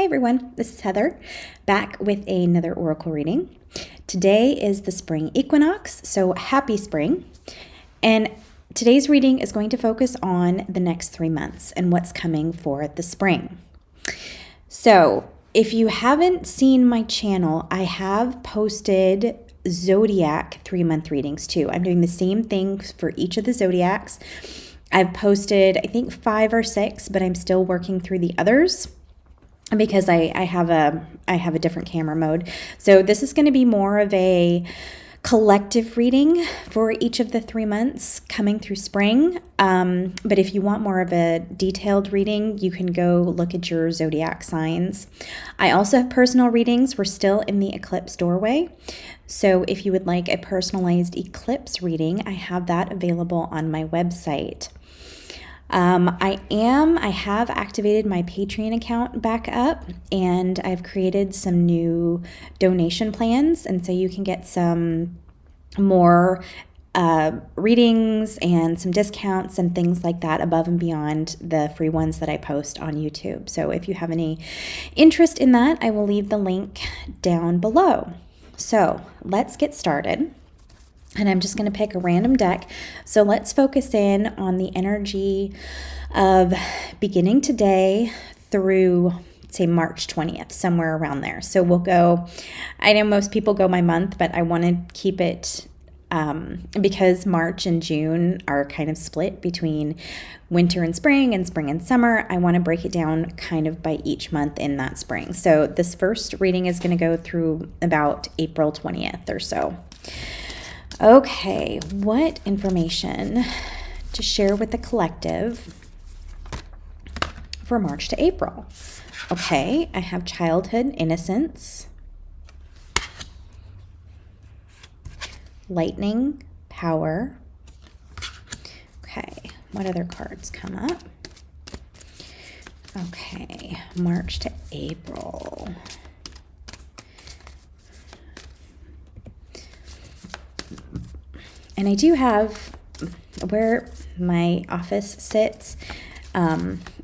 everyone, this is Heather, back with another oracle reading. Today is the spring equinox, so happy spring. And today's reading is going to focus on the next 3 months and what's coming for the spring. So if you haven't seen my channel, I have posted zodiac 3-month readings too. I'm doing the same thing for each of the zodiacs. I've posted, I think 5 or 6, but I'm still working through the others because I have a different camera mode. So this is going to be more of a collective reading for each of the 3 months coming through spring. But if you want more of a detailed reading, you can go look at your zodiac signs. I also have personal readings. We're still in the eclipse doorway. So if you would like a personalized eclipse reading, I have that available on my website. I have activated my Patreon account back up, and I've created some new donation plans, and so you can get some more readings and some discounts and things like that above and beyond the free ones that I post on YouTube. So if you have any interest in that, I will leave the link down below. So let's get started. And I'm just going to pick a random deck. So let's focus in on the energy of beginning today through, say, March 20th, somewhere around there. So we'll go, I know most people go by month, but I want to keep it because March and June are kind of split between winter and spring and summer. I want to break it down kind of by each month in that spring. So this first reading is going to go through about April 20th or so. Okay, what information to share with the collective for March to April? Okay, I have childhood innocence, lightning, power. Okay, what other cards come up? Okay, March to April. And I do have, where my office sits,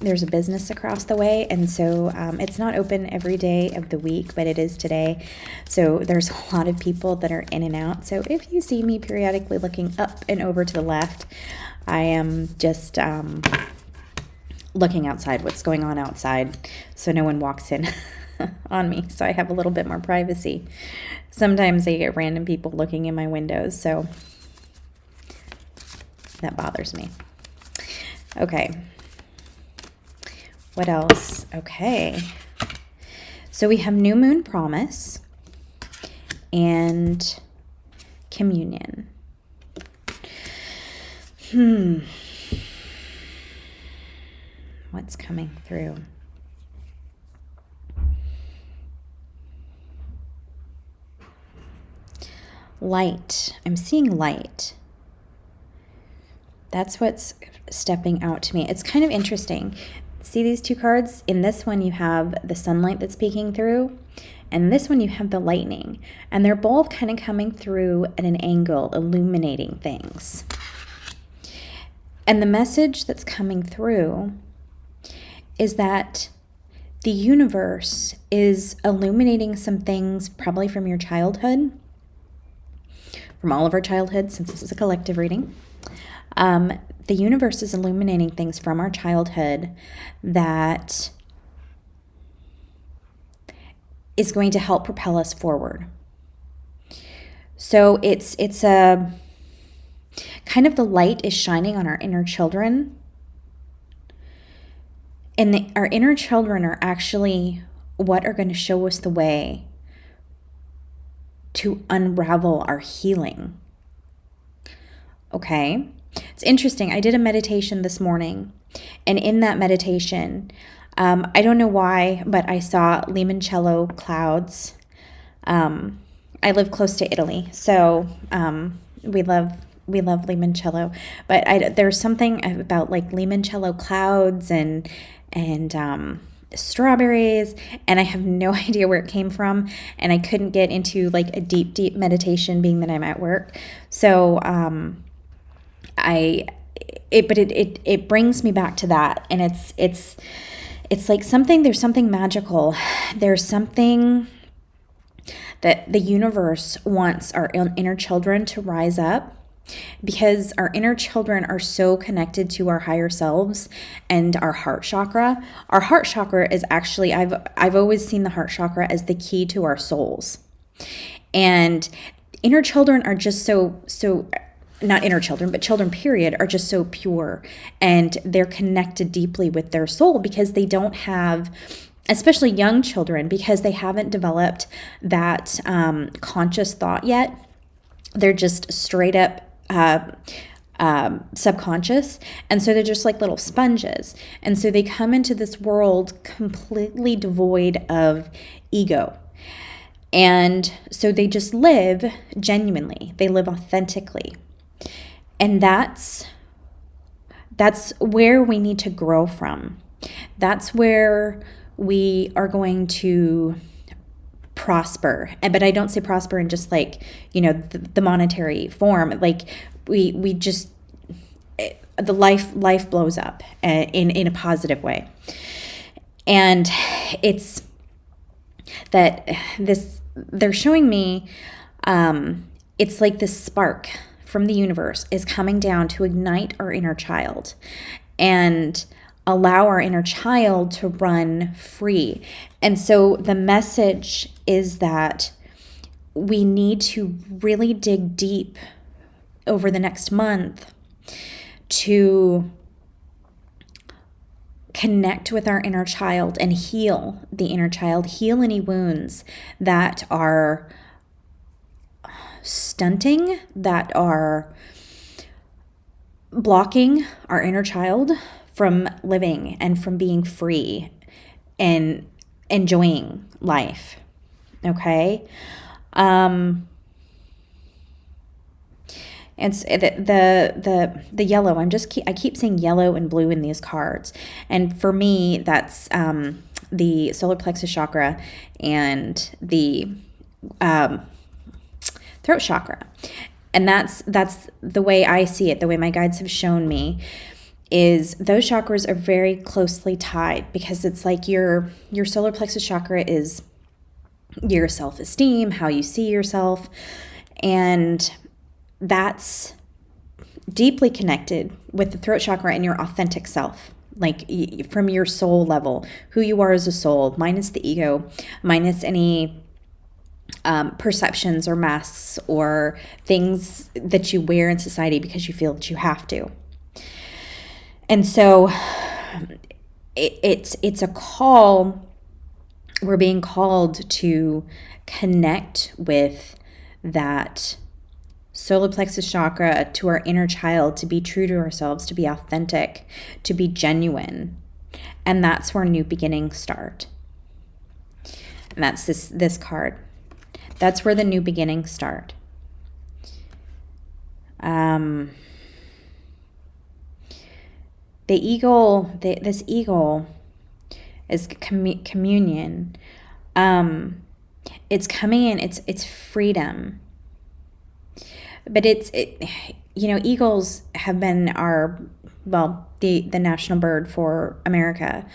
there's a business across the way, and so it's not open every day of the week, but it is today. So there's a lot of people that are in and out. So if you see me periodically looking up and over to the left, I am just looking outside, what's going on outside, so no one walks in on me, so I have a little bit more privacy. Sometimes I get random people looking in my windows, so that bothers me. Okay. What else? Okay. So we have new moon promise and communion. What's coming through? Light. I'm seeing light. That's what's stepping out to me. It's kind of interesting. See these two cards? In this one, you have the sunlight that's peeking through, and this one, you have the lightning. And they're both kind of coming through at an angle, illuminating things. And the message that's coming through is that the universe is illuminating some things, probably from your childhood, from all of our childhood, since this is a collective reading. The universe is illuminating things from our childhood that is going to help propel us forward. So it's a kind of, the light is shining on our inner children. And our inner children are actually what are going to show us the way to unravel our healing. Okay? It's interesting. I did a meditation this morning, and in that meditation, I don't know why, but I saw limoncello clouds. I live close to Italy, so we love limoncello. But there's something about like limoncello clouds and strawberries, and I have no idea where it came from, and I couldn't get into like a deep meditation, being that I'm at work. So it brings me back to that, and it's like there's something magical. There's something that the universe wants our inner children to rise up, because our inner children are so connected to our higher selves and our heart chakra. Our heart chakra is actually, I've always seen the heart chakra as the key to our souls. And inner children are just so not inner children, but children period, are just so pure, and they're connected deeply with their soul, because they don't have, especially young children, because they haven't developed that conscious thought yet. They're just straight up subconscious, and so they're just like little sponges, and so they come into this world completely devoid of ego. And so they just live genuinely, they live authentically. And that's where we need to grow from. That's where we are going to prosper. But I don't say prosper in just like, the monetary form. Like we just, the life blows up in a positive way. And it's that they're showing me, it's like this spark from the universe is coming down to ignite our inner child and allow our inner child to run free. And so the message is that we need to really dig deep over the next month to connect with our inner child and heal the inner child, heal any wounds that are stunting, that are blocking our inner child from living and from being free and enjoying life. Okay? And the yellow, I keep saying yellow and blue in these cards. And for me, that's the solar plexus chakra and the throat chakra. And that's the way I see it, the way my guides have shown me, is those chakras are very closely tied, because it's like your solar plexus chakra is your self-esteem, how you see yourself, and that's deeply connected with the throat chakra and your authentic self, like from your soul level, who you are as a soul, minus the ego, minus any perceptions or masks or things that you wear in society because you feel that you have to. And so it's a call. We're being called to connect with that solar plexus chakra, to our inner child, to be true to ourselves, to be authentic, to be genuine. And that's where new beginnings start. And that's this card. That's where the new beginnings start. The eagle, this eagle is communion. It's coming in, it's freedom. But eagles have been the national bird for America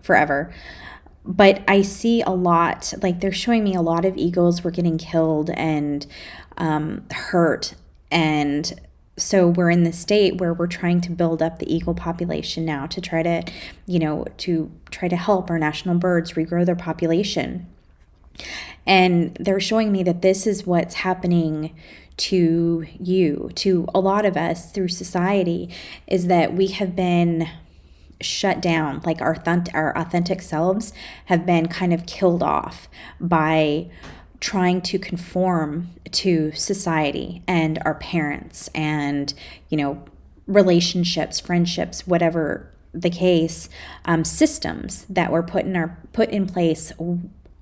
forever. But I see a lot, like they're showing me a lot of eagles were getting killed and hurt. And so we're in the state where we're trying to build up the eagle population now to try to, to help our national birds regrow their population. And they're showing me that this is what's happening to you, to a lot of us through society, is that we have been shut down, like our authentic selves have been kind of killed off by trying to conform to society and our parents and, relationships, friendships, whatever the case, systems that were put in place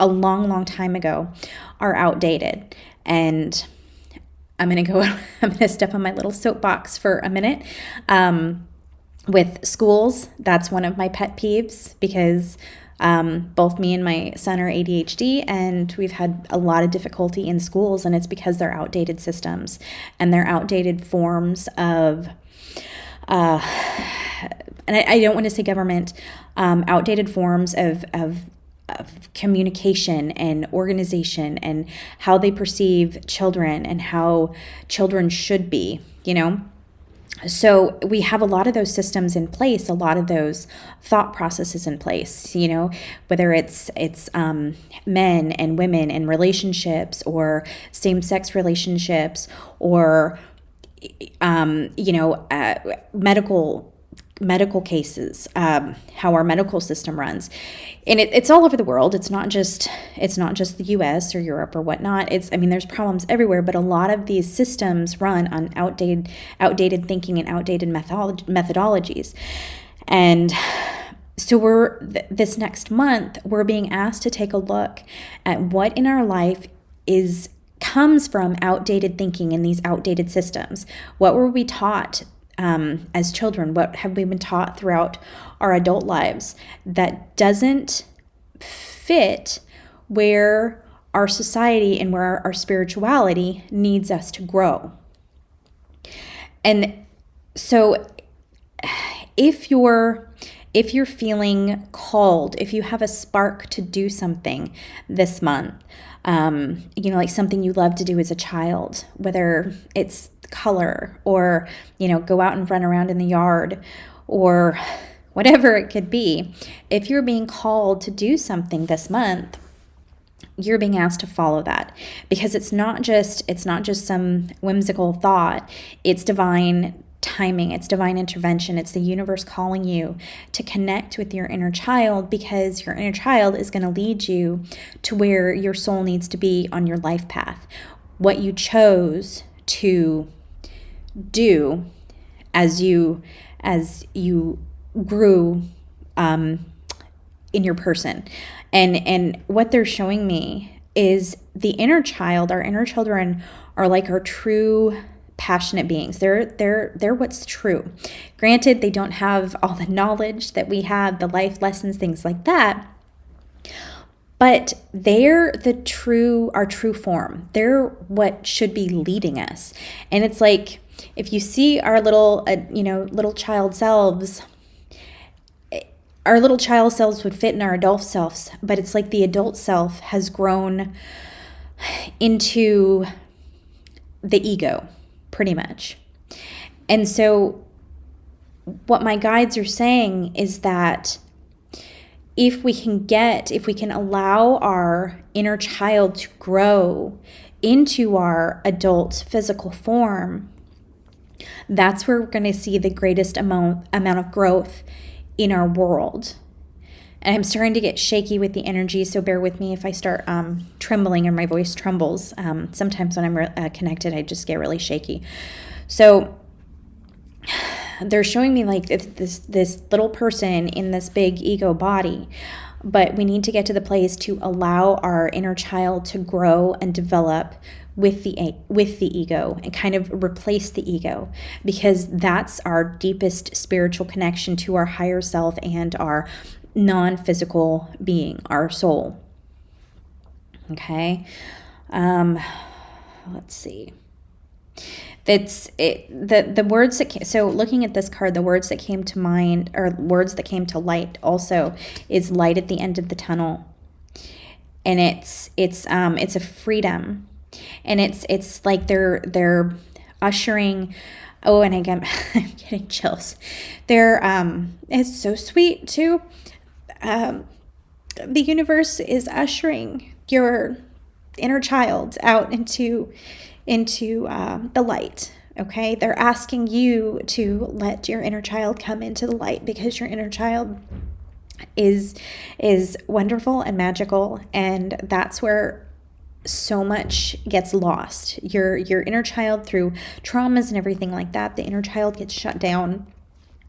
a long, long time ago are outdated. And I'm going to step on my little soapbox for a minute. With schools, that's one of my pet peeves, because both me and my son are ADHD, and we've had a lot of difficulty in schools, and it's because they're outdated systems and they're outdated forms of and I don't want to say government, outdated forms of communication and organization and how they perceive children and how children should be, So we have a lot of those systems in place, a lot of those thought processes in place, whether it's men and women and relationships or same-sex relationships or, medical cases, how our medical system runs, and it's all over the world. It's not just the U.S. or Europe or whatnot. There's problems everywhere, but a lot of these systems run on outdated thinking and outdated methodologies. And so this next month we're being asked to take a look at what in our life comes from outdated thinking and these outdated systems. What were we taught as children? What have we been taught throughout our adult lives that doesn't fit where our society and where our spirituality needs us to grow? And so if you're feeling called, if you have a spark to do something this month, like something you love to do as a child, whether it's color or, go out and run around in the yard or whatever it could be. If you're being called to do something this month, you're being asked to follow that, because it's not just some whimsical thought. It's divine timing, it's divine intervention, it's the universe calling you to connect with your inner child, because your inner child is going to lead you to where your soul needs to be on your life path. What you chose to do as you grew in your person. And what they're showing me is the inner child, our inner children are like our true passionate beings. They're what's true. Granted, they don't have all the knowledge that we have, the life lessons, things like that, but they're our true form. They're what should be leading us. And it's like, if you see our little child selves, our little child selves would fit in our adult selves, but it's like the adult self has grown into the ego, pretty much. And so what my guides are saying is that if we can allow our inner child to grow into our adult physical form, that's where we're going to see the greatest amount of growth in our world. And I'm starting to get shaky with the energy, so bear with me if I start trembling or my voice trembles. Sometimes when I'm connected, I just get really shaky. So they're showing me like this little person in this big ego body, but we need to get to the place to allow our inner child to grow and develop with the ego and kind of replace the ego, because that's our deepest spiritual connection to our higher self and our non-physical being, our soul. Okay. Let's see. That's it. The words that so looking at this card, the words that came to mind, or words that came to light also, is light at the end of the tunnel. And it's a freedom. And it's like they're ushering. Oh, and again, I'm getting chills. It's so sweet too. The universe is ushering your inner child out into the light. Okay, they're asking you to let your inner child come into the light, because your inner child is wonderful and magical, and that's where so much gets lost. Your inner child, through traumas and everything like that, the inner child gets shut down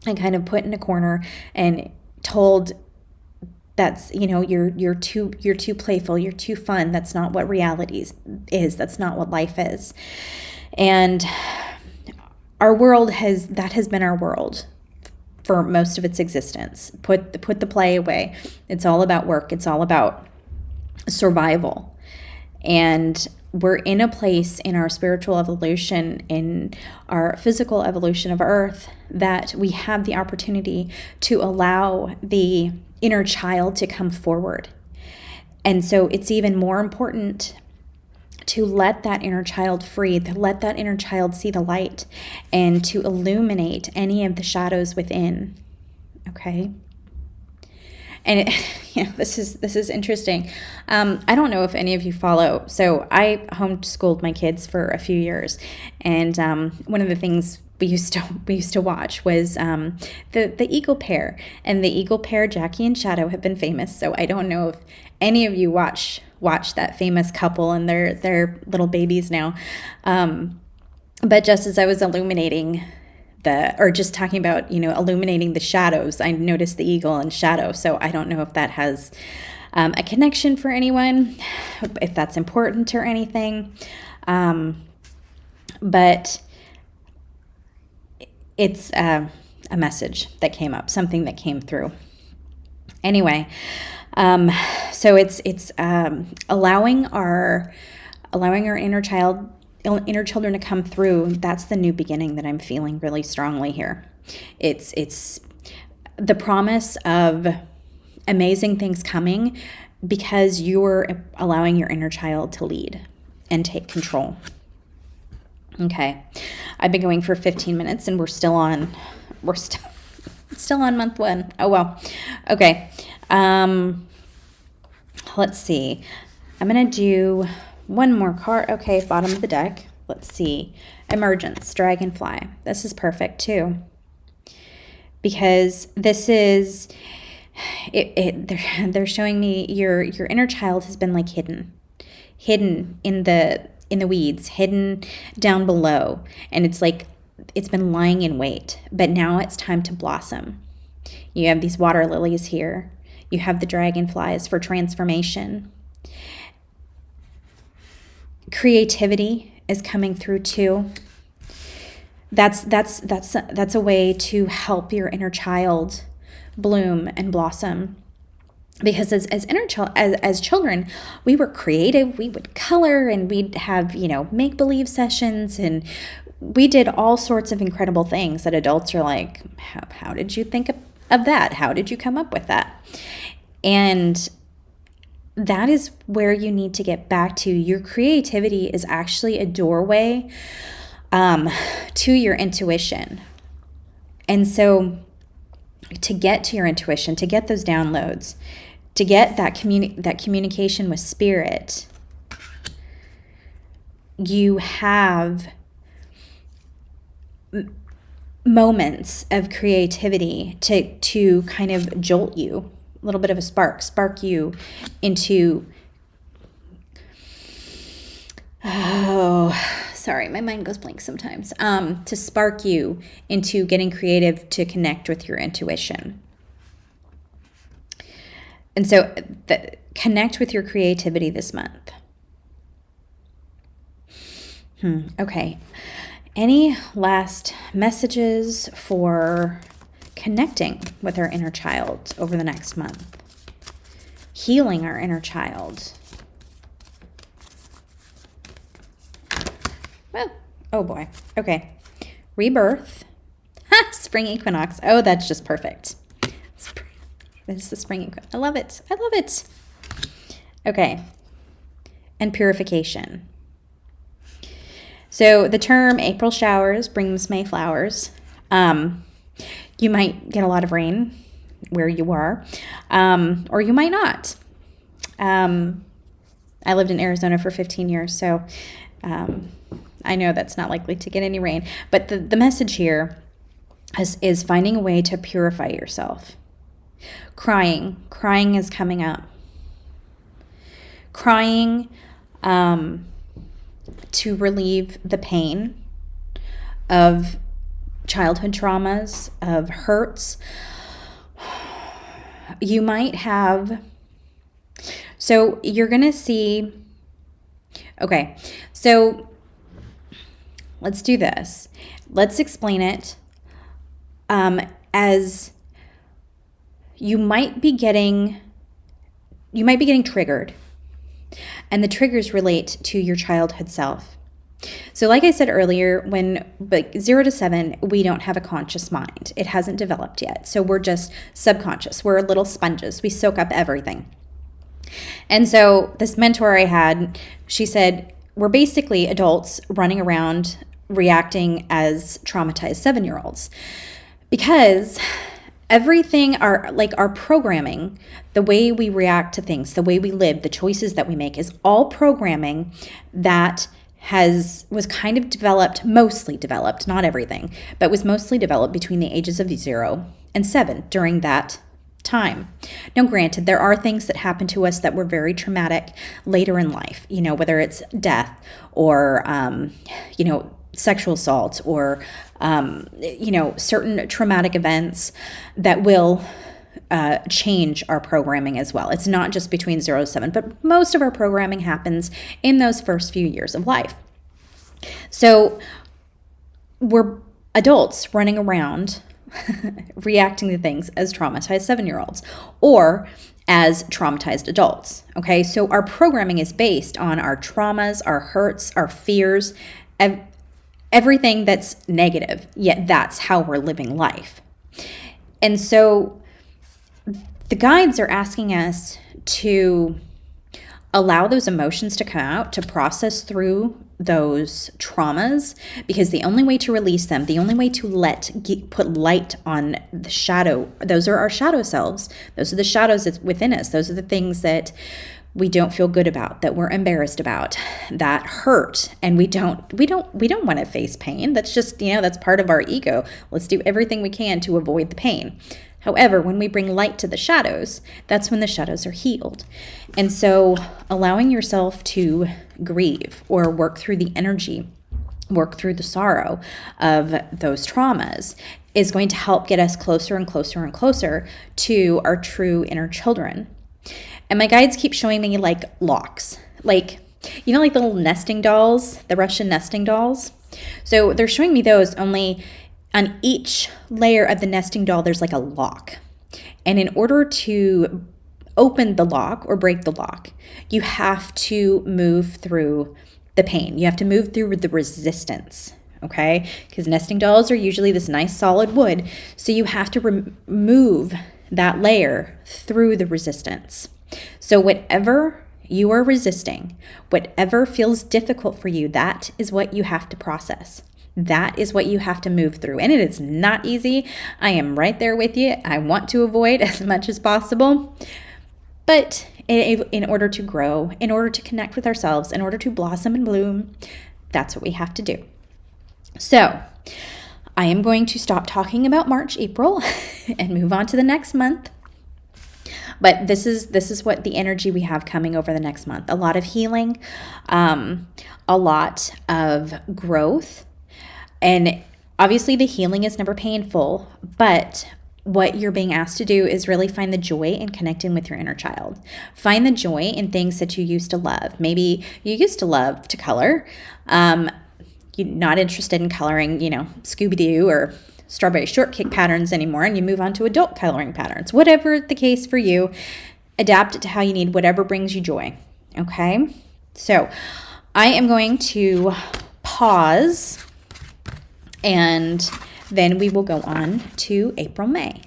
and kind of put in a corner and told that's, you're too playful, you're too fun. That's not what reality is. That's not what life is. And our world has been our world for most of its existence. Put the play away. It's all about work. It's all about survival. And we're in a place in our spiritual evolution, in our physical evolution of Earth, that we have the opportunity to allow the inner child to come forward. And so it's even more important to let that inner child free, to let that inner child see the light, and to illuminate any of the shadows within. Okay? And this is interesting. I don't know if any of you follow. So I homeschooled my kids for a few years, and one of the things we used to watch was the eagle pair. And the eagle pair, Jackie and Shadow, have been famous. So I don't know if any of you watch that famous couple and their little babies now. But just as I was illuminating just talking about, illuminating the shadows, I noticed the eagle and Shadow. So I don't know if that has a connection for anyone, if that's important or anything. But it's a message that came up, something that came through. Anyway, so it's allowing our inner children to come through. That's the new beginning that I'm feeling really strongly here. It's the promise of amazing things coming because you're allowing your inner child to lead and take control. Okay, I've been going for 15 minutes and we're still on month 1. Oh well. Okay. Let's see. I'm gonna do one more card. Okay, bottom of the deck. Let's see. Emergence, Dragonfly. This is perfect too. Because this is they're showing me your inner child has been like hidden in the weeds, hidden down below, and it's like it's been lying in wait, but now it's time to blossom. You have these water lilies here. You have the dragonflies for transformation. Creativity is coming through too. That's a way to help your inner child bloom and blossom. Because as children, we were creative. We would color and we'd have, make-believe sessions, and we did all sorts of incredible things that adults are like, how did you think of that? How did you come up with that? And that is where you need to get back to. Your creativity is actually a doorway to your intuition. And so to get to your intuition, to get those downloads, to get that communication with spirit, you have moments of creativity to kind of jolt you, a little bit of a spark you into, sorry, my mind goes blank sometimes, to spark you into getting creative to connect with your intuition. And so connect with your creativity this month. Okay. Any last messages for connecting with our inner child over the next month? Healing our inner child. Well, oh boy. Okay. Rebirth. Spring Equinox. Oh, that's just perfect. This is the Spring Equinox. I love it. I love it. Okay. And purification. So the term April showers brings May flowers. You might get a lot of rain where you are, or you might not. I lived in Arizona for 15 years, so I know that's not likely to get any rain. But the message here is finding a way to purify yourself. Crying is coming up. Crying to relieve the pain of childhood traumas, of hurts. You might have, so you're going to see, okay, so let's do this. Let's explain it as you might be getting triggered And the triggers relate to your childhood self. So like I said earlier, when 0 to 7, we don't have a conscious mind. It hasn't developed yet. So we're just subconscious. We're little sponges. We soak up everything. And so this mentor I had, she said, we're basically adults running around reacting as traumatized 7-year-olds, because everything, our programming, the way we react to things, the way we live, the choices that we make is all programming that was kind of developed, mostly developed, not everything, but was mostly developed between the ages of 0 and 7 during that time. Now, granted, there are things that happen to us that were very traumatic later in life, whether it's death or, sexual assault or, certain traumatic events that will change our programming as well. It's not just between 0 to 7, but most of our programming happens in those first few years of life. So we're adults running around reacting to things as traumatized 7-year-olds or as traumatized adults. Okay, so our programming is based on our traumas, our hurts, our fears, everything that's negative, yet that's how we're living life. And so the guides are asking us to allow those emotions to come out, to process through those traumas, because the only way to release them, the only way to put light on the shadow, those are our shadow selves. Those are the shadows that's within us. Those are the things that we don't feel good about, that we're embarrassed about, that hurt, and we don't want to face pain. That's just, that's part of our ego. Let's do everything we can to avoid the pain. However, when we bring light to the shadows, that's when the shadows are healed. And so allowing yourself to grieve or work through the energy, work through the sorrow of those traumas is going to help get us closer and closer and closer to our true inner children. And my guides keep showing me like locks, like the little nesting dolls, the Russian nesting dolls. So they're showing me those, only on each layer of the nesting doll, there's like a lock. And in order to open the lock or break the lock, you have to move through the pain. You have to move through the resistance, okay? Because nesting dolls are usually this nice solid wood. So you have to remove that layer through the resistance. So whatever you are resisting, whatever feels difficult for you, that is what you have to process. That is what you have to move through. And it is not easy. I am right there with you. I want to avoid as much as possible. But in order to grow, in order to connect with ourselves, in order to blossom and bloom, that's what we have to do. So I am going to stop talking about March, April, and move on to the next month. But this is what the energy we have coming over the next month. A lot of healing, a lot of growth. And obviously the healing is never painful, but what you're being asked to do is really find the joy in connecting with your inner child. Find the joy in things that you used to love. Maybe you used to love to color. You're not interested in coloring, Scooby-Doo or strawberry shortcake patterns anymore, and you move on to adult coloring patterns. Whatever the case for you, adapt it to how you need, whatever brings you joy. Okay? So I am going to pause, and then we will go on to April, May.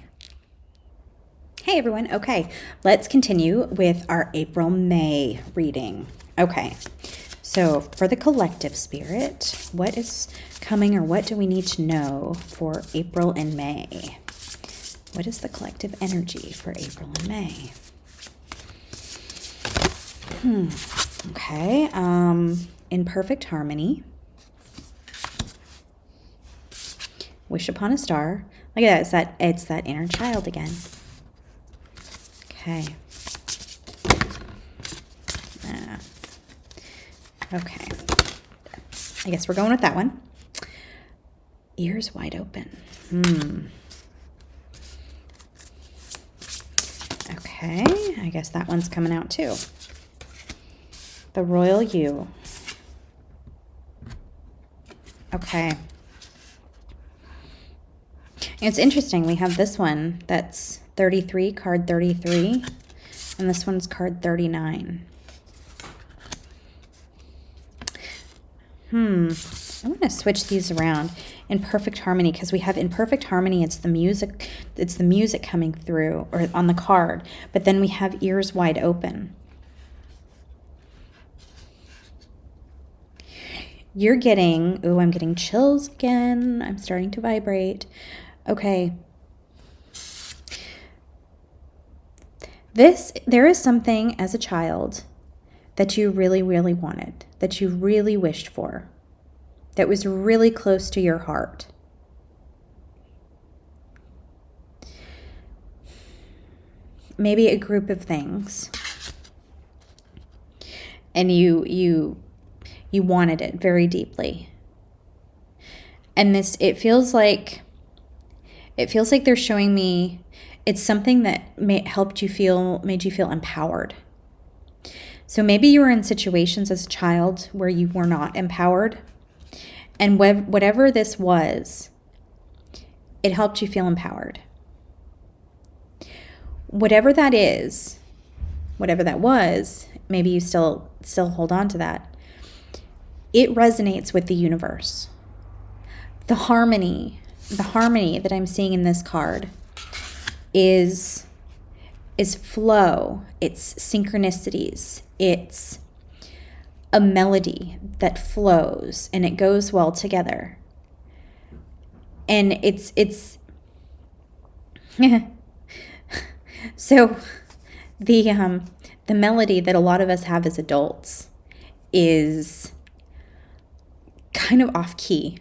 Hey everyone. Okay, let's continue with our April, May reading. Okay, so for the collective spirit, what is coming, or what do we need to know for April and May? What is the collective energy for April and May? Okay, in perfect harmony. Wish upon a star. Look at that. It's that inner child again. Okay. Okay. I guess we're going with that one. Ears wide open. Okay. I guess that one's coming out too. The Royal You. Okay. It's interesting. We have this one that's 33, card 33, and this one's card 39. I want to switch these around. In perfect harmony, because we have in perfect harmony, it's the music coming through or on the card, but then we have ears wide open. You're getting, I'm getting chills again. I'm starting to vibrate. Okay. There is something as a child that you really, really wanted, that you really wished for, that was really close to your heart. Maybe a group of things. And you wanted it very deeply. And it feels like they're showing me it's something that made you feel empowered. So maybe you were in situations as a child where you were not empowered. And whatever this was, it helped you feel empowered. Whatever that is, whatever that was, maybe you still hold on to that. It resonates with the universe. The harmony that I'm seeing in this card is flow, it's synchronicities, it's a melody that flows and it goes well together. And it's so the melody that a lot of us have as adults is kind of off key.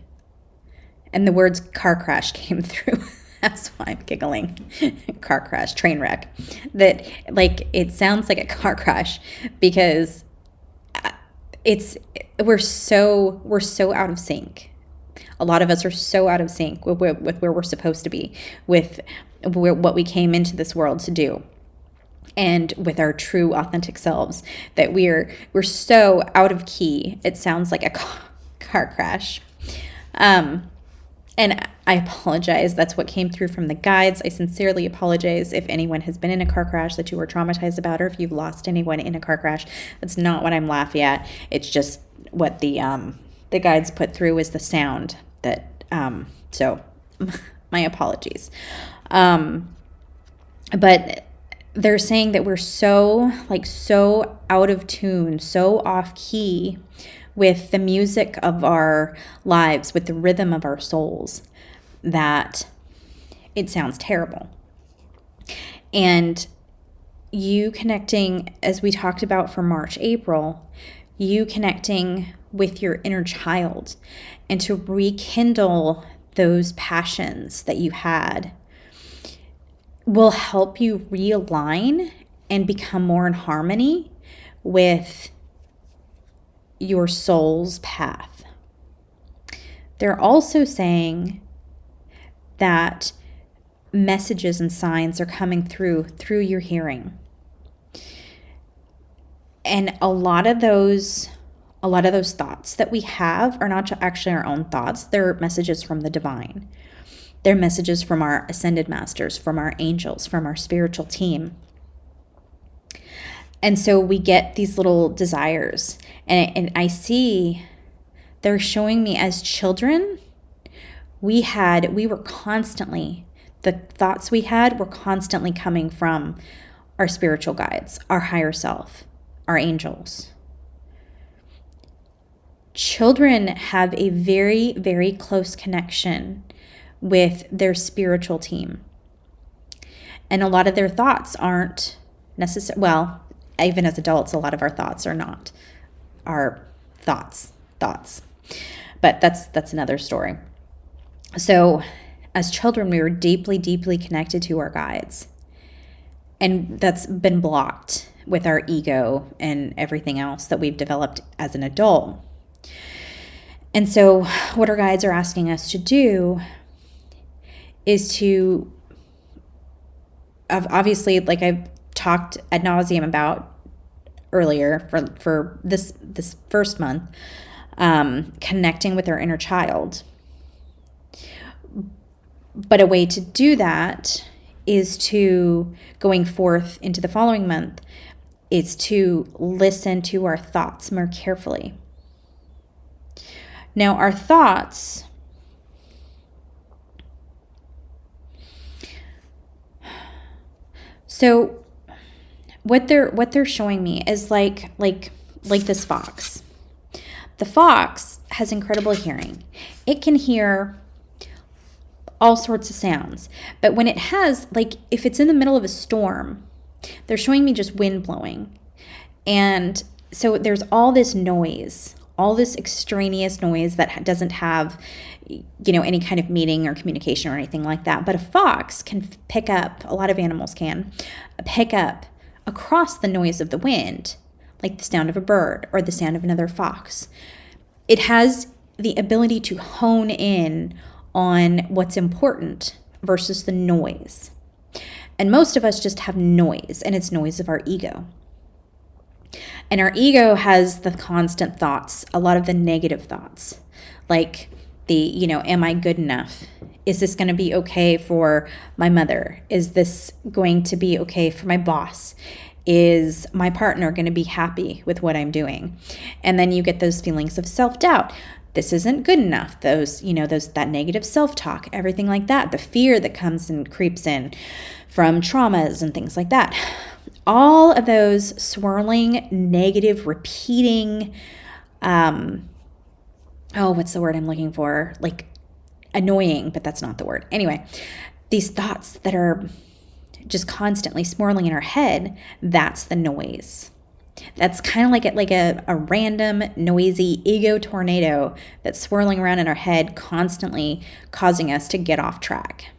And the words car crash came through. That's why I'm giggling. Car crash, train wreck. That, like, it sounds like a car crash because we're so out of sync. A lot of us are so out of sync with where we're supposed to be, with what we came into this world to do, and with our true authentic selves, that we're so out of key. It sounds like a car crash. And I apologize. That's what came through from the guides. I sincerely apologize if anyone has been in a car crash that you were traumatized about, or if you've lost anyone in a car crash. That's not what I'm laughing at. It's just what the guides put through is the sound that, so my apologies. But they're saying that we're so out of tune, so off key with the music of our lives, with the rhythm of our souls, that it sounds terrible. And you connecting, as we talked about for March, April, you connecting with your inner child and to rekindle those passions that you had will help you realign and become more in harmony with your soul's path. They're also saying that messages and signs are coming through your hearing. And a lot of those thoughts that we have are not actually our own thoughts. They're messages from the divine. They're messages from our ascended masters, from our angels, from our spiritual team. And so we get these little desires. And I see they're showing me as children, the thoughts we had were constantly coming from our spiritual guides, our higher self, our angels. Children have a very, very close connection with their spiritual team. And a lot of their thoughts aren't necessary. Well, even as adults, a lot of our thoughts are not our thoughts. But that's another story. So as children, we were deeply, deeply connected to our guides. And that's been blocked with our ego and everything else that we've developed as an adult. And so what our guides are asking us to do is to, obviously, like I've talked ad nauseum about earlier for this first month, connecting with our inner child. But a way to do that is to, going forth into the following month, is to listen to our thoughts more carefully. Now, our thoughts, so what they're showing me is like this fox. The fox has incredible hearing. It can hear all sorts of sounds. But when it has, like, if it's in the middle of a storm, they're showing me just wind blowing. And so there's all this noise, all this extraneous noise that doesn't have, any kind of meaning or communication or anything like that. But a fox can pick up, a lot of animals can pick up across the noise of the wind, like the sound of a bird or the sound of another fox. It has the ability to hone in on what's important versus the noise. And most of us just have noise, and it's noise of our ego. And our ego has the constant thoughts, a lot of the negative thoughts, like am I good enough? Is this going to be okay for my mother? Is this going to be okay for my boss? Is my partner going to be happy with what I'm doing? And then you get those feelings of self-doubt. This isn't good enough. That negative self-talk, everything like that. The fear that comes and creeps in from traumas and things like that. All of those swirling, negative, repeating, what's the word I'm looking for? Like annoying, but that's not the word. Anyway, these thoughts that are just constantly swirling in our head, that's the noise. That's kind of like a random, noisy ego tornado that's swirling around in our head, constantly causing us to get off track.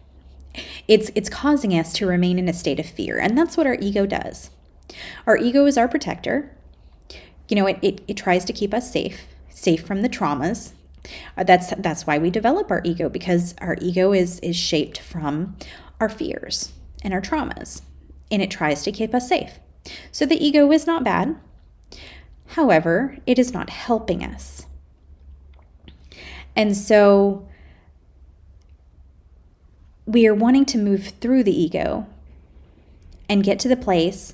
It's causing us to remain in a state of fear, and that's what our ego does. Our ego is our protector. It tries to keep us safe from the traumas. That's why we develop our ego, because our ego is shaped from our fears and our traumas, and it tries to keep us safe. So the ego is not bad. However, it is not helping us. And so we are wanting to move through the ego and get to the place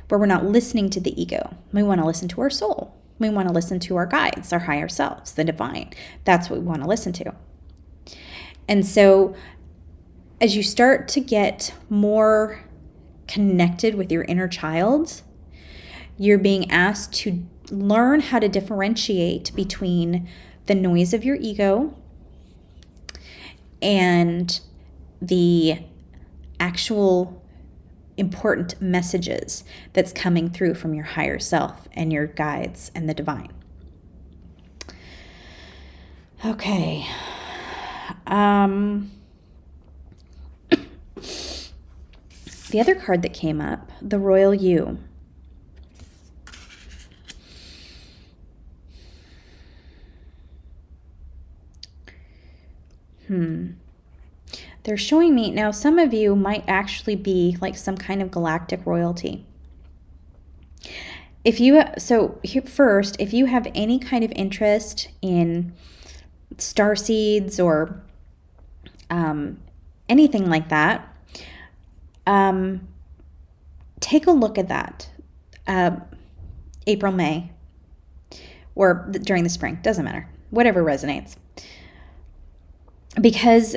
where we're not listening to the ego. We want to listen to our soul. We want to listen to our guides, our higher selves, the divine. That's what we want to listen to. And so as you start to get more connected with your inner child, you're being asked to learn how to differentiate between the noise of your ego and the actual important messages that's coming through from your higher self and your guides and the divine. Okay. The other card that came up, the Royal You. They're showing me, now some of you might actually be like some kind of galactic royalty. If you have any kind of interest in star seeds or anything like that, take a look at that. April, May, or during the spring, doesn't matter, whatever resonates. Because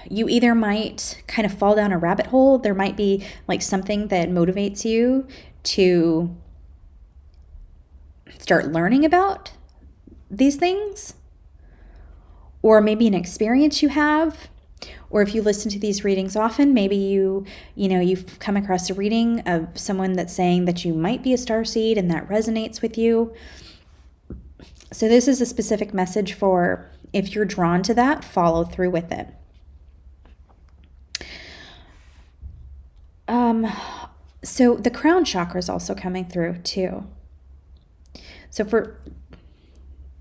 you either might kind of fall down a rabbit hole, there might be like something that motivates you to start learning about these things, or maybe an experience you have, or if you listen to these readings often, maybe you've come across a reading of someone that's saying that you might be a starseed and that resonates with you. So this is a specific message for if you're drawn to that, follow through with it. So the crown chakra is also coming through too. So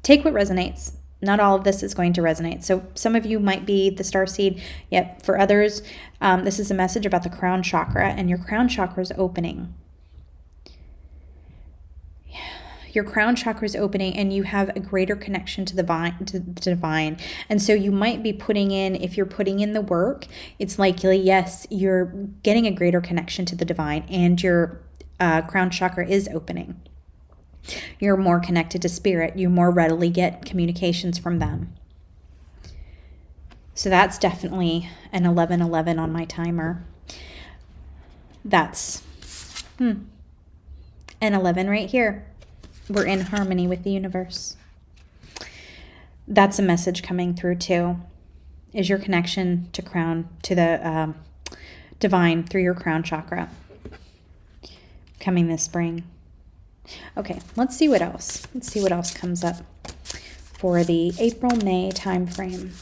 take what resonates. Not all of this is going to resonate. So some of you might be the starseed. Yep. For others, this is a message about the crown chakra, and your crown chakra is opening. Your crown chakra is opening, and you have a greater connection to the divine. And so you might be if you're putting in the work, it's likely, yes, you're getting a greater connection to the divine, and your crown chakra is opening. You're more connected to spirit. You more readily get communications from them. So that's definitely an 1111 on my timer. That's an 11 right here. We're in harmony with the universe. That's a message coming through too, is your connection to the divine through your crown chakra coming this spring. Okay, let's see what else. Let's see what else comes up for the April-May time frame.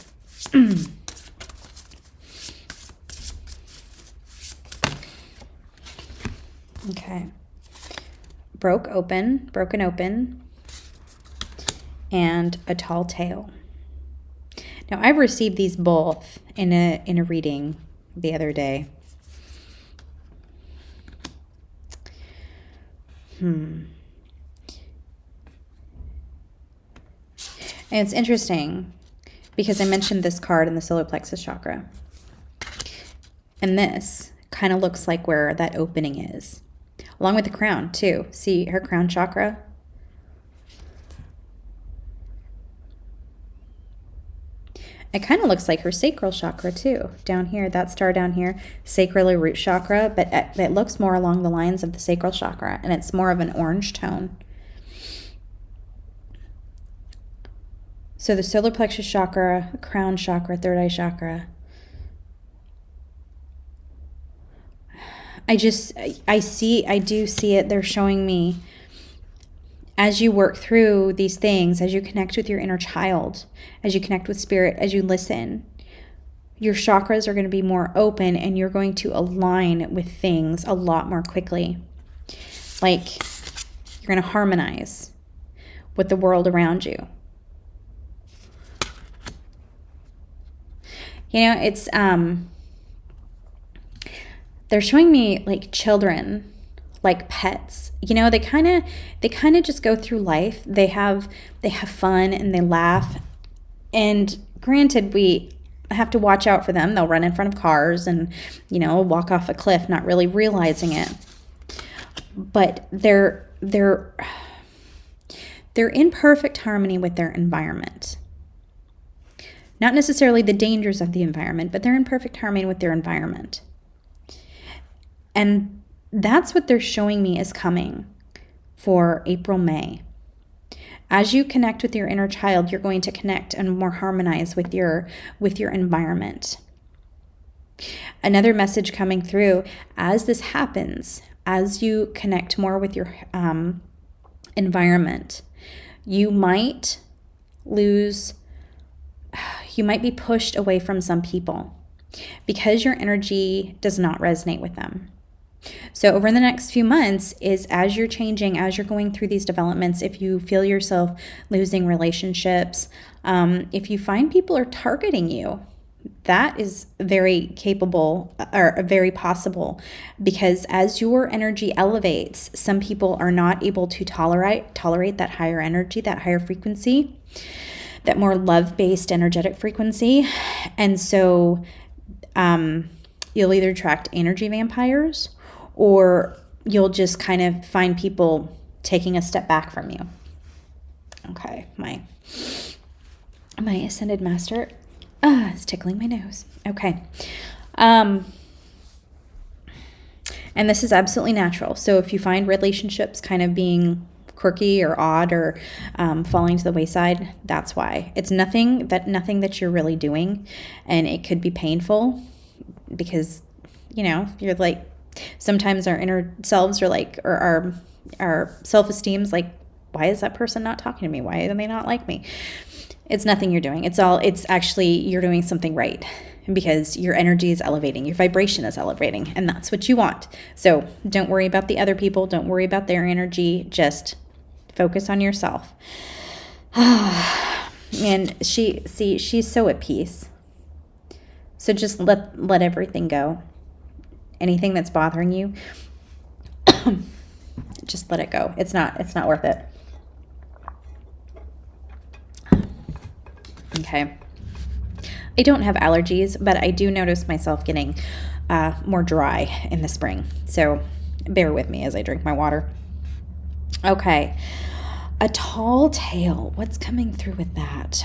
Okay. Broken open, and a tall tale. Now, I've received these both in a reading the other day. And it's interesting because I mentioned this card in the solar plexus chakra. And this kind of looks like where that opening is. Along with the crown, too. See her crown chakra? It kind of looks like her sacral chakra, too. Down here, that star down here, sacral or root chakra, but it looks more along the lines of the sacral chakra, and it's more of an orange tone. So the solar plexus chakra, crown chakra, third eye chakra. I do see it. They're showing me as you work through these things, as you connect with your inner child, as you connect with spirit, as you listen, your chakras are going to be more open and you're going to align with things a lot more quickly. Like you're going to harmonize with the world around you. You know, it's they're showing me like children, like pets. You know, they kind of just go through life. They have fun and they laugh. And granted, we have to watch out for them. They'll run in front of cars and, you know, walk off a cliff, not really realizing it. But they're in perfect harmony with their environment. Not necessarily the dangers of the environment, but they're in perfect harmony with their environment. And that's what they're showing me is coming for April, May. As you connect with your inner child, you're going to connect and more harmonize with your environment. Another message coming through as this happens, as you connect more with your environment, you might be pushed away from some people because your energy does not resonate with them. So over the next few months is as you're changing, as you're going through these developments, if you feel yourself losing relationships, if you find people are targeting you, that is very capable or very possible, because as your energy elevates, some people are not able to tolerate that higher energy, that higher frequency, that more love-based energetic frequency. And so you'll either attract energy vampires or you'll just kind of find people taking a step back from you. Okay, my Ascended Master is tickling my nose. Okay. And this is absolutely natural. So if you find relationships kind of being quirky or odd or falling to the wayside, that's why. It's nothing that you're really doing, and it could be painful because, you know, you're like, sometimes our inner selves are like, or our self-esteem's like, why is that person not talking to me? Why do they not like me? It's nothing you're doing. It's actually you're doing something right because your energy is elevating. Your vibration is elevating, and that's what you want. So don't worry about the other people. Don't worry about their energy. Just focus on yourself. And she's so at peace. So just let everything go. Anything that's bothering you, just let it go. It's not worth it. Okay. I don't have allergies, but I do notice myself getting more dry in the spring. So bear with me as I drink my water. Okay. A tall tale. What's coming through with that?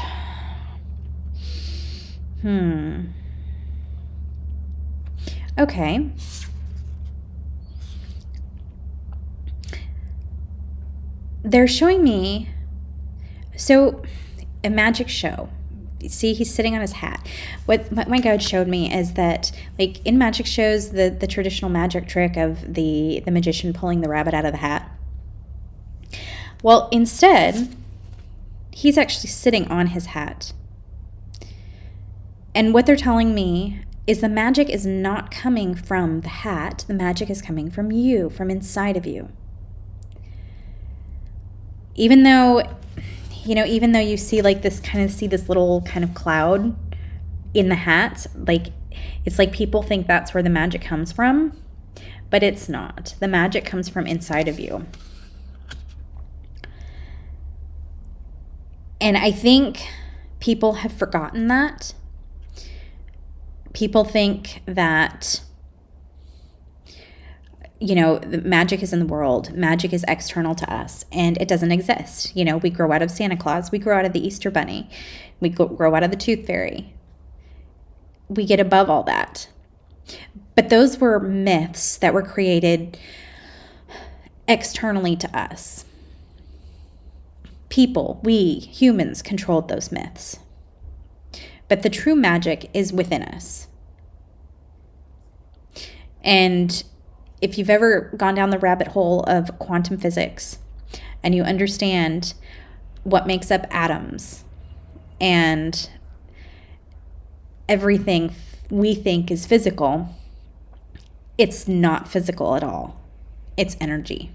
Okay. They're showing me, so a magic show. See, he's sitting on his hat. What my guide showed me is that, like in magic shows, the traditional magic trick of the magician pulling the rabbit out of the hat. Well, instead, he's actually sitting on his hat. And what they're telling me is the magic is not coming from the hat. The magic is coming from you, from inside of you. Even though you see like this little kind of cloud in the hat, like it's like people think that's where the magic comes from, but it's not. The magic comes from inside of you. And I think people have forgotten that. People think that, the magic is in the world. Magic is external to us, and it doesn't exist. We grow out of Santa Claus. We grow out of the Easter Bunny. We grow out of the Tooth Fairy. We get above all that. But those were myths that were created externally to us. People, we humans, controlled those myths. But the true magic is within us. And if you've ever gone down the rabbit hole of quantum physics and you understand what makes up atoms and everything we think is physical, it's not physical at all. It's energy.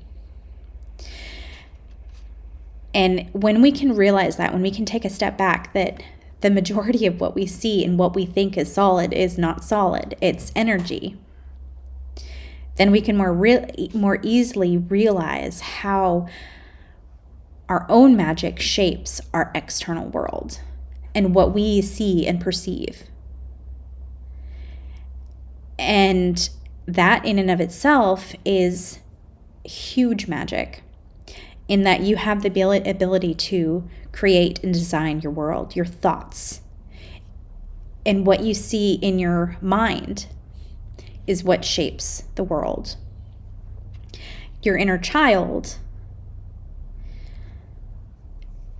And when we can realize that, when we can take a step back, that the majority of what we see and what we think is solid is not solid, it's energy, then we can more easily realize how our own magic shapes our external world and what we see and perceive. And that in and of itself is huge magic, in that you have the ability to create and design your world, your thoughts. And what you see in your mind is what shapes the world. Your inner child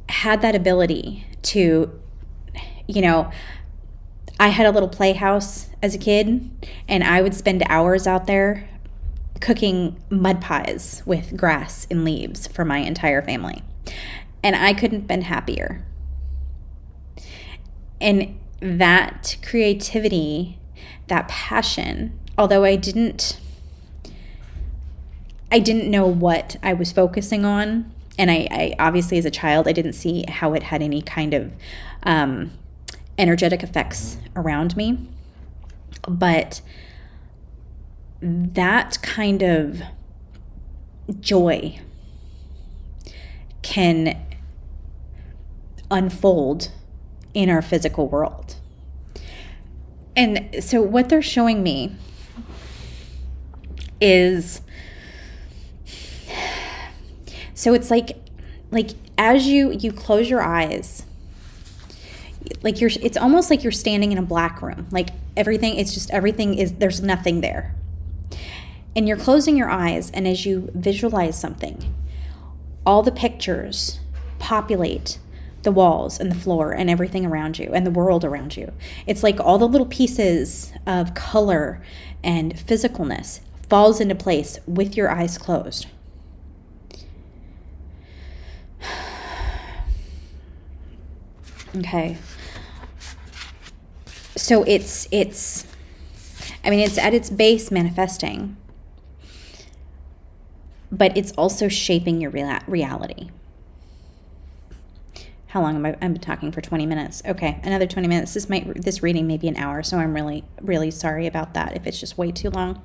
had that ability to, I had a little playhouse as a kid, and I would spend hours out there cooking mud pies with grass and leaves for my entire family. And I couldn't have been happier. And that creativity, that passion, although I didn't know what I was focusing on, and I obviously as a child I didn't see how it had any kind of energetic effects around me, but that kind of joy can unfold in our physical world. And so what they're showing me is, so it's like as you close your eyes, like it's almost like you're standing in a black room, like everything is, there's nothing there. And you're closing your eyes, and as you visualize something, all the pictures populate the walls and the floor and everything around you and the world around you. It's like all the little pieces of color and physicalness falls into place with your eyes closed. Okay. So it's at its base manifesting, but it's also shaping your reality. How long I'm talking for 20 minutes? Okay, another 20 minutes. This reading may be an hour, so I'm really, really sorry about that if it's just way too long.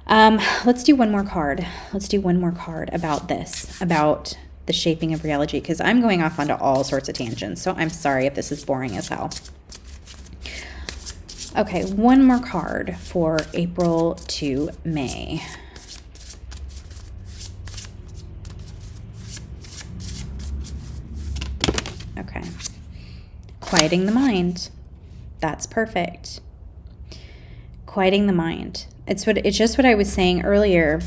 Let's do one more card. Let's do one more card about this, about the shaping of reality, because I'm going off onto all sorts of tangents, so I'm sorry if this is boring as hell. Okay, one more card for April to May. quieting the mind. That's perfect. Quieting the mind. It's just what I was saying earlier,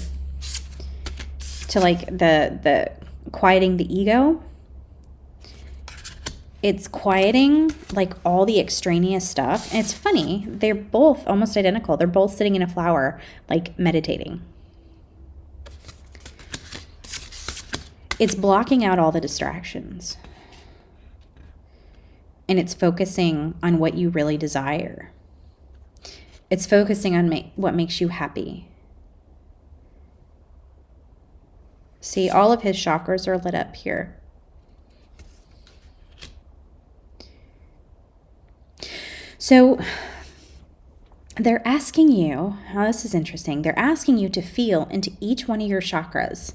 to like the quieting the ego. It's quieting like all the extraneous stuff. And it's funny, they're both almost identical. They're both sitting in a flower, like meditating. It's blocking out all the distractions. And it's focusing on what you really desire. It's focusing on what makes you happy. See, all of his chakras are lit up here. So they're asking you, oh, this is interesting. They're asking you to feel into each one of your chakras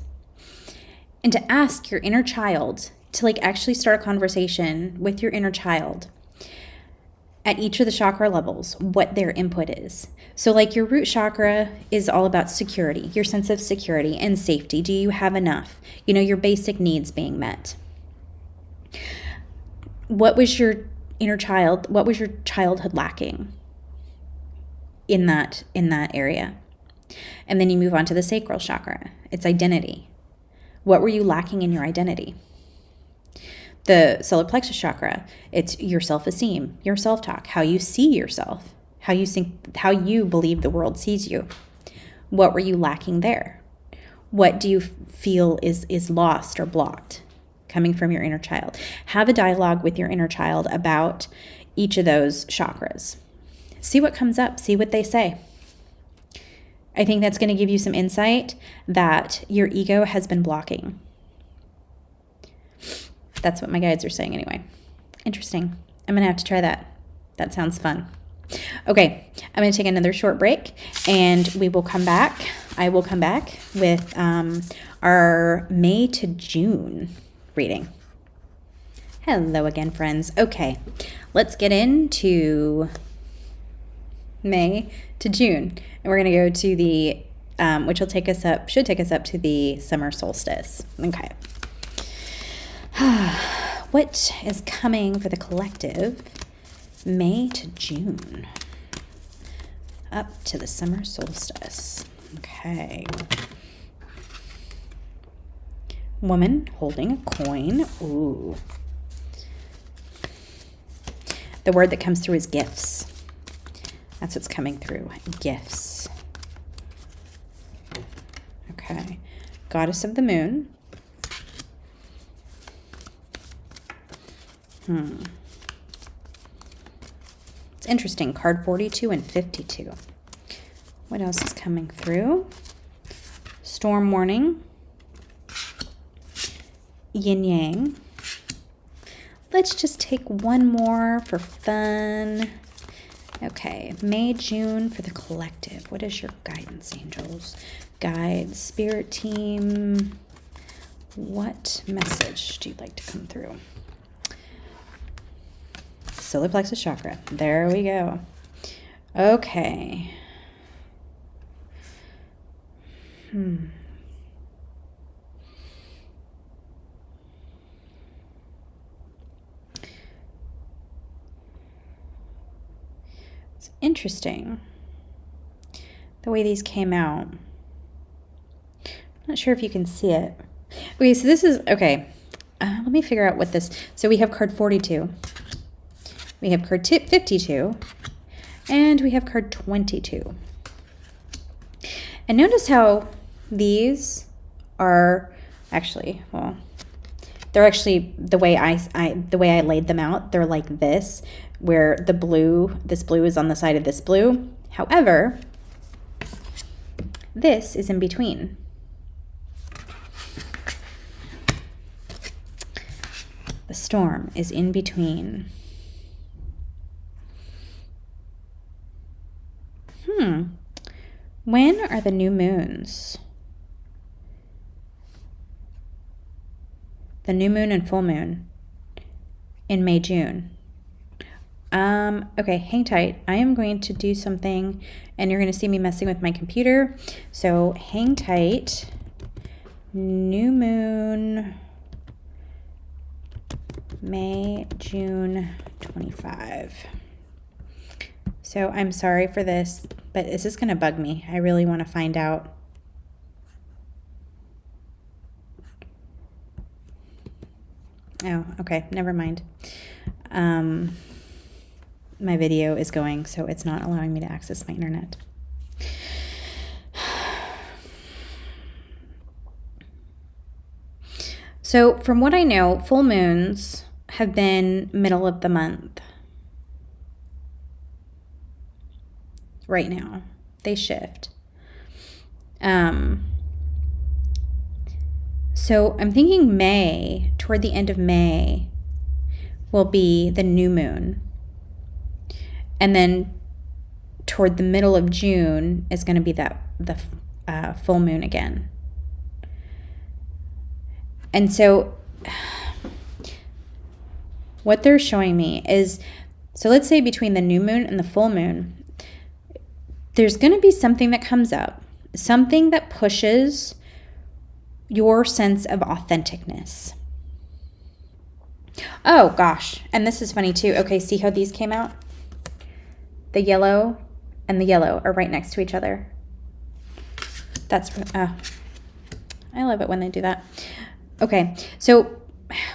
and to ask your inner child to like actually start a conversation with your inner child at each of the chakra levels, what their input is. So like your root chakra is all about security, your sense of security and safety. Do you have enough? You know, your basic needs being met. What was your inner child, what was your childhood lacking in that area? And then you move on to the sacral chakra. It's identity. What were you lacking in your identity? The solar plexus chakra, it's your self-esteem, your self-talk, how you see yourself, how you believe the world sees you. What were you lacking there? What do you feel is lost or blocked coming from your inner child? Have a dialogue with your inner child about each of those chakras. See what comes up, see what they say. I think that's going to give you some insight that your ego has been blocking. That's what my guides are saying anyway. Interesting. I'm going to have to try that. That sounds fun. Okay, I'm going to take another short break and we will come back. I will come back with our May to June reading. Hello again, friends. Okay, let's get into May to June. And we're going to go to the, which will take us up, should take us up to the summer solstice. Okay. What is coming for the collective May to June? Up to the summer solstice. Okay. Woman holding a coin. Ooh. The word that comes through is gifts. That's what's coming through. Gifts. Okay. Goddess of the moon. It's interesting. Card 42 and 52. What else is coming through? Storm warning. Yin yang. Let's just take one more for fun. Okay, May, June for the collective. What is your guidance, angels? Guides, spirit team. What message do you like to come through? Solar plexus chakra. There we go. Okay. It's interesting the way these came out. I'm not sure if you can see it. Okay, so this is, okay. Let me figure out what this, so we have card 42. We have card 52, and we have card 22. And notice how these are actually, well, they're actually the way I laid them out. They're like this, where the blue, this blue is on the side of this blue. However, this is in between. The storm is in between. When are the new moons? The new moon and full moon in May, June. Okay, hang tight. I am going to do something and you're going to see me messing with my computer. So hang tight. New moon, May, June 25. So I'm sorry for this, but this is going to bug me. I really want to find out. Oh, okay. Never mind. My video is going, so it's not allowing me to access my internet. So from what I know, full moons have been middle of the month. Right now, they shift. So I'm thinking May, toward the end of May, will be the new moon. And then toward the middle of June is going to be the full moon again. And so what they're showing me is, so let's say between the new moon and the full moon, there's going to be something that comes up, something that pushes your sense of authenticness. Oh gosh, and this is funny too. Okay, see how these came out? The yellow and the yellow are right next to each other. That's, I love it when they do that. Okay, so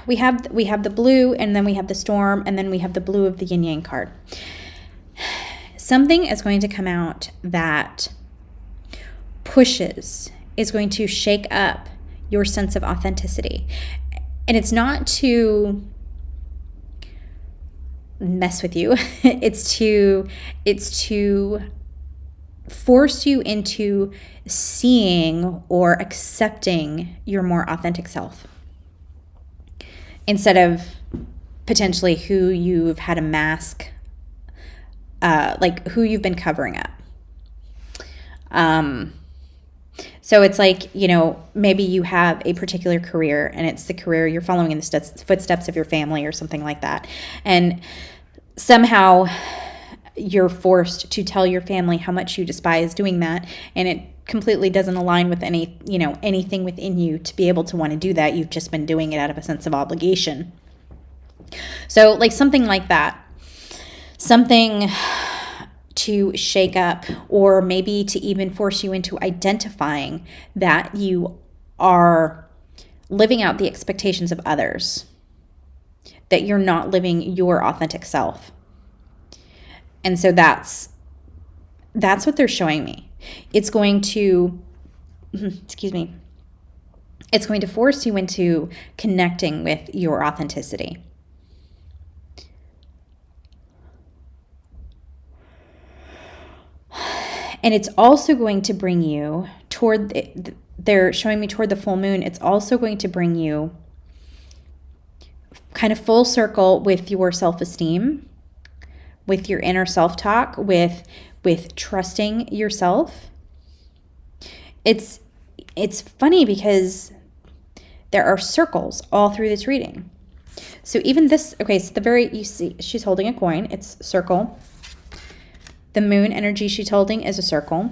we have the blue, and then we have the storm, and then we have the blue of the yin yang card. Something is going to come out that pushes, is going to shake up your sense of authenticity. And it's not to mess with you. It's to force you into seeing or accepting your more authentic self, instead of potentially who you've had a mask, like who you've been covering up. So it's like, maybe you have a particular career, and it's the career you're following in the footsteps of your family or something like that. And somehow you're forced to tell your family how much you despise doing that, and it completely doesn't align with anything within you to be able to want to do that. You've just been doing it out of a sense of obligation. So like something like that, something to shake up, or maybe to even force you into identifying that you are living out the expectations of others, that you're not living your authentic self. And so that's what they're showing me. It's going to, it's going to force you into connecting with your authenticity. And it's also going to bring you toward, they're showing me toward the full moon, it's also going to bring you kind of full circle with your self-esteem, with your inner self-talk, with trusting yourself. It's funny because there are circles all through this reading. So even this, okay, so you see she's holding a coin, it's circle. The moon energy she's holding is a circle,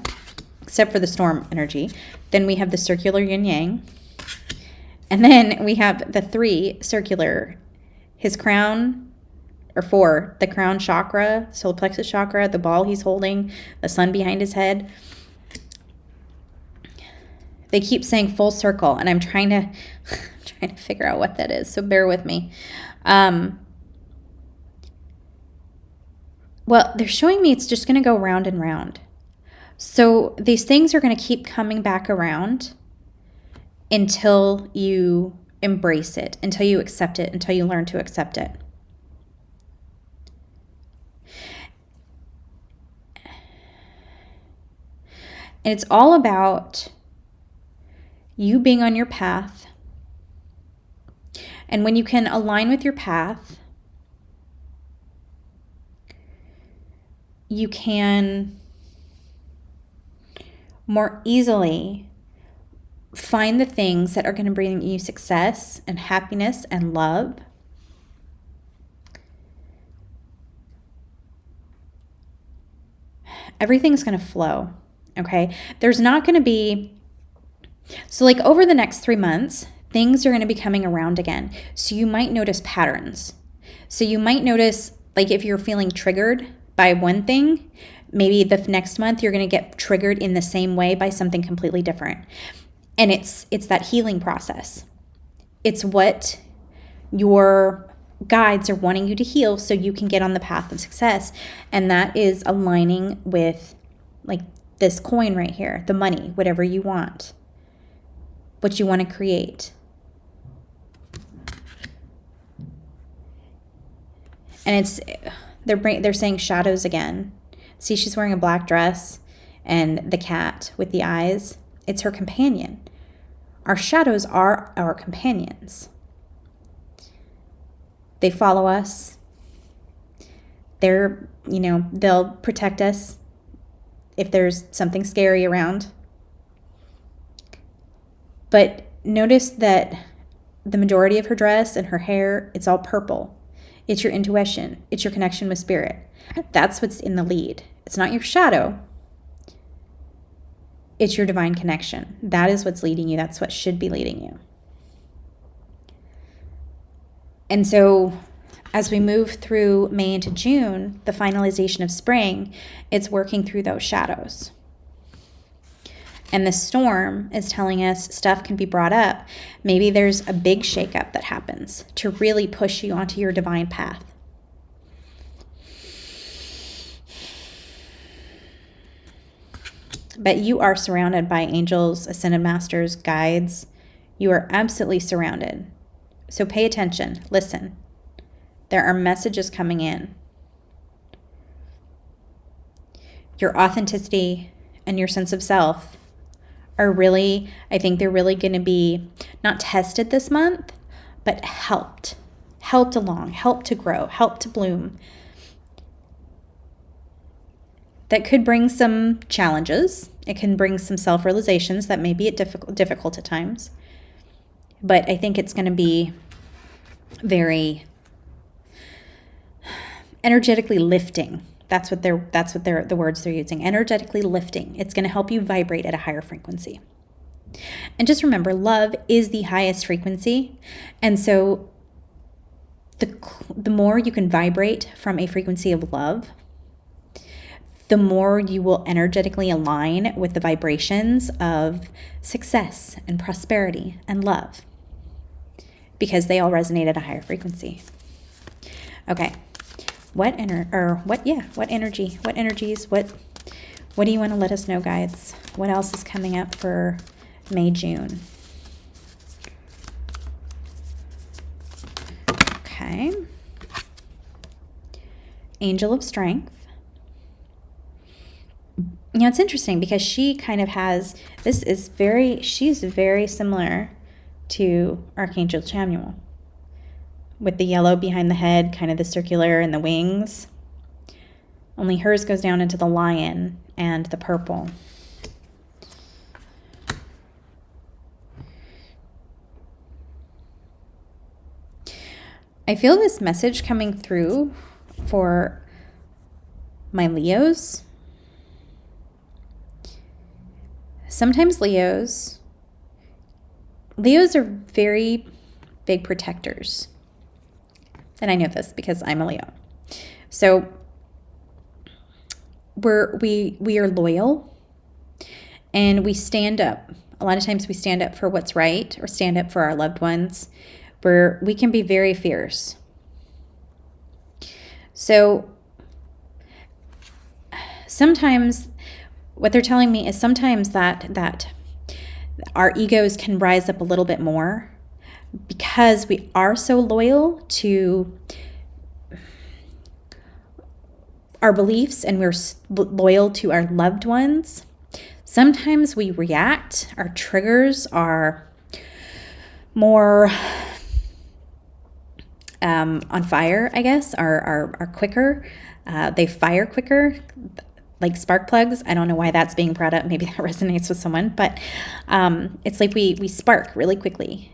except for the storm energy. Then we have the circular yin yang. And then we have the 3 circular, his crown, or 4, the crown chakra, solar plexus chakra, the ball he's holding, the sun behind his head. They keep saying full circle, and I'm trying to figure out what that is, so bear with me. Well, they're showing me it's just going to go round and round. So these things are going to keep coming back around until you embrace it, until you accept it, until you learn to accept it. And it's all about you being on your path. And when you can align with your path, you can more easily find the things that are going to bring you success and happiness and love. Everything's going to flow, okay? There's not going to be, so like over the next 3 months, things are going to be coming around again. So you might notice patterns. So you might notice, like, if you're feeling triggered by one thing, maybe the next month you're going to get triggered in the same way by something completely different. And it's that healing process. It's what your guides are wanting you to heal so you can get on the path of success. And that is aligning with, like, this coin right here, the money, whatever you want, what you want to create. And they're saying shadows again. See, she's wearing a black dress, and the cat with the eyes, it's her companion. Our shadows are our companions. They follow us. They'll protect us if there's something scary around. But notice that the majority of her dress and her hair, it's all purple. It's your intuition. It's your connection with spirit. That's what's in the lead. It's not your shadow. It's your divine connection. That is what's leading you. That's what should be leading you. And so as we move through May into June, the finalization of spring, it's working through those shadows. And the storm is telling us stuff can be brought up. Maybe there's a big shakeup that happens to really push you onto your divine path. But you are surrounded by angels, ascended masters, guides. You are absolutely surrounded. So pay attention. Listen. There are messages coming in. Your authenticity and your sense of self are really, I think they're really going to be not tested this month, but helped along, helped to grow, helped to bloom. That could bring some challenges. It can bring some self-realizations that may be difficult at times. But I think it's going to be very energetically lifting. That's what the words they're using. Energetically lifting. It's going to help you vibrate at a higher frequency. And just remember, love is the highest frequency. And so the more you can vibrate from a frequency of love, the more you will energetically align with the vibrations of success and prosperity and love, because they all resonate at a higher frequency. Okay. What energies, what do you want to let us know, guides? What else is coming up for May, June? Okay. Angel of Strength. It's interesting because she kind of has, she's very similar to Archangel Chamuel, with the yellow behind the head, kind of the circular, and the wings. Only hers goes down into the lion and the purple. I feel this message coming through for my Leos. Sometimes Leos are very big protectors. And I know this because I'm a Leo. So we are loyal, and we stand up. A lot of times we stand up for what's right, or stand up for our loved ones, where we can be very fierce. So sometimes what they're telling me is sometimes that our egos can rise up a little bit more, because we are so loyal to our beliefs and we're loyal to our loved ones. Sometimes we react. Our triggers are more on fire, I guess, are quicker. They fire quicker, like spark plugs. I don't know why that's being brought up. Maybe that resonates with someone, but it's like we spark really quickly.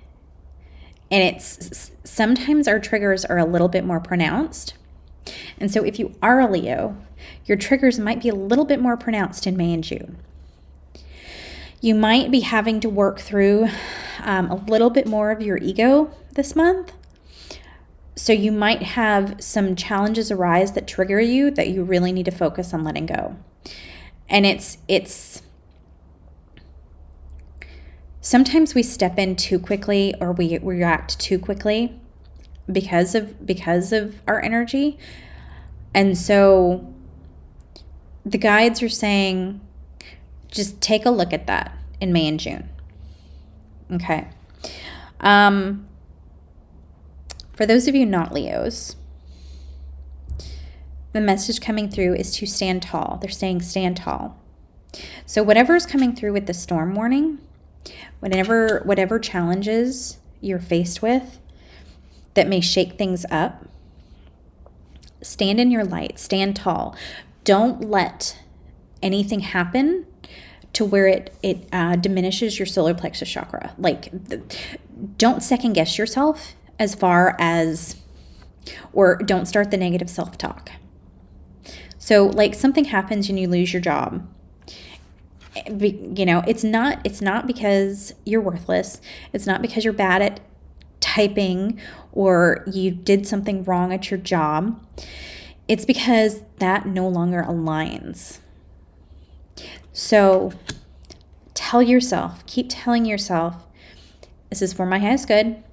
And it's sometimes our triggers are a little bit more pronounced. And so if you are a Leo, your triggers might be a little bit more pronounced in May and June. You might be having to work through a little bit more of your ego this month. So you might have some challenges arise that trigger you that you really need to focus on letting go. And it's sometimes we step in too quickly, or we react too quickly because of our energy. And so the guides are saying, just take a look at that in May and June. Okay. For those of you not Leos, the message coming through is to stand tall. They're saying stand tall. So whatever's coming through with the storm warning, whatever challenges you're faced with that may shake things up, stand in your light, stand tall. Don't let anything happen to where it diminishes your solar plexus chakra. Like, don't second guess yourself as far as, or don't start the negative self-talk. So like something happens and you lose your job. You know, it's not because you're worthless. It's not because you're bad at typing or you did something wrong at your job. It's because that no longer aligns. So keep telling yourself, this is for my highest good.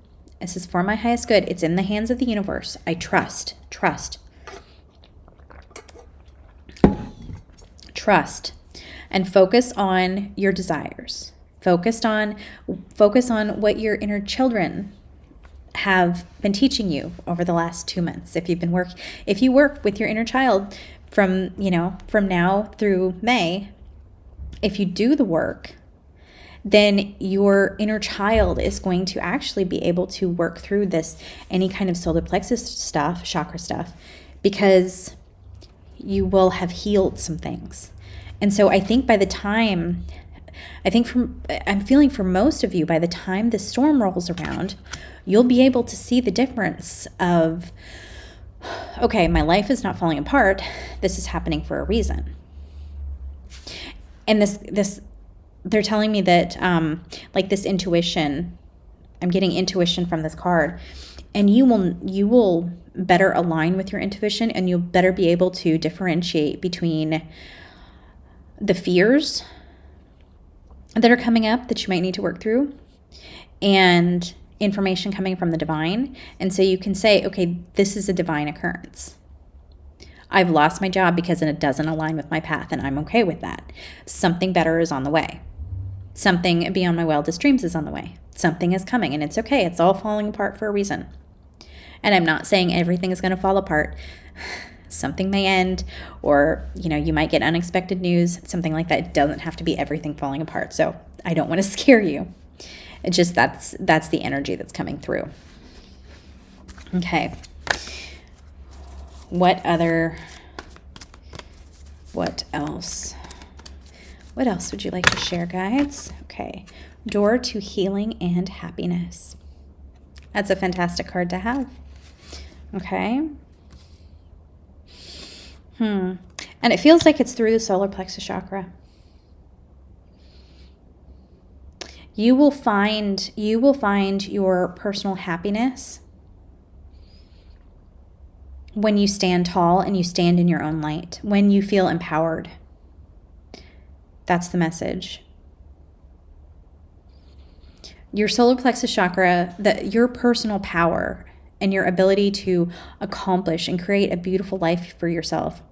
This is for my highest good. It's in the hands of the universe. I trust. And focus on your desires. Focus on what your inner children have been teaching you over the last 2 months. If you work with your inner child from now through May, if you do the work, then your inner child is going to actually be able to work through any kind of solar plexus stuff, chakra stuff, because you will have healed some things. And so I'm feeling for most of you, by the time the storm rolls around, you'll be able to see the difference of, okay, my life is not falling apart. This is happening for a reason. And this they're telling me that like this intuition, I'm getting intuition from this card, and you will better align with your intuition, and you'll better be able to differentiate between the fears that are coming up that you might need to work through and information coming from the divine. And so you can say, okay, this is a divine occurrence. I've lost my job because it doesn't align with my path, and I'm okay with that. Something better is on the way. Something beyond my wildest dreams is on the way. Something is coming, and it's okay. It's all falling apart for a reason. And I'm not saying everything is going to fall apart. Something may end, or you might get unexpected news, something like that. It doesn't have to be everything falling apart. So I don't want to scare you. It's just that's the energy that's coming through. Okay. What else? What else would you like to share, guides? Okay. Door to healing and happiness. That's a fantastic card to have. Okay. And it feels like it's through the solar plexus chakra. You will find your personal happiness when you stand tall and you stand in your own light, when you feel empowered. That's the message. Your solar plexus chakra, your personal power and your ability to accomplish and create a beautiful life for yourself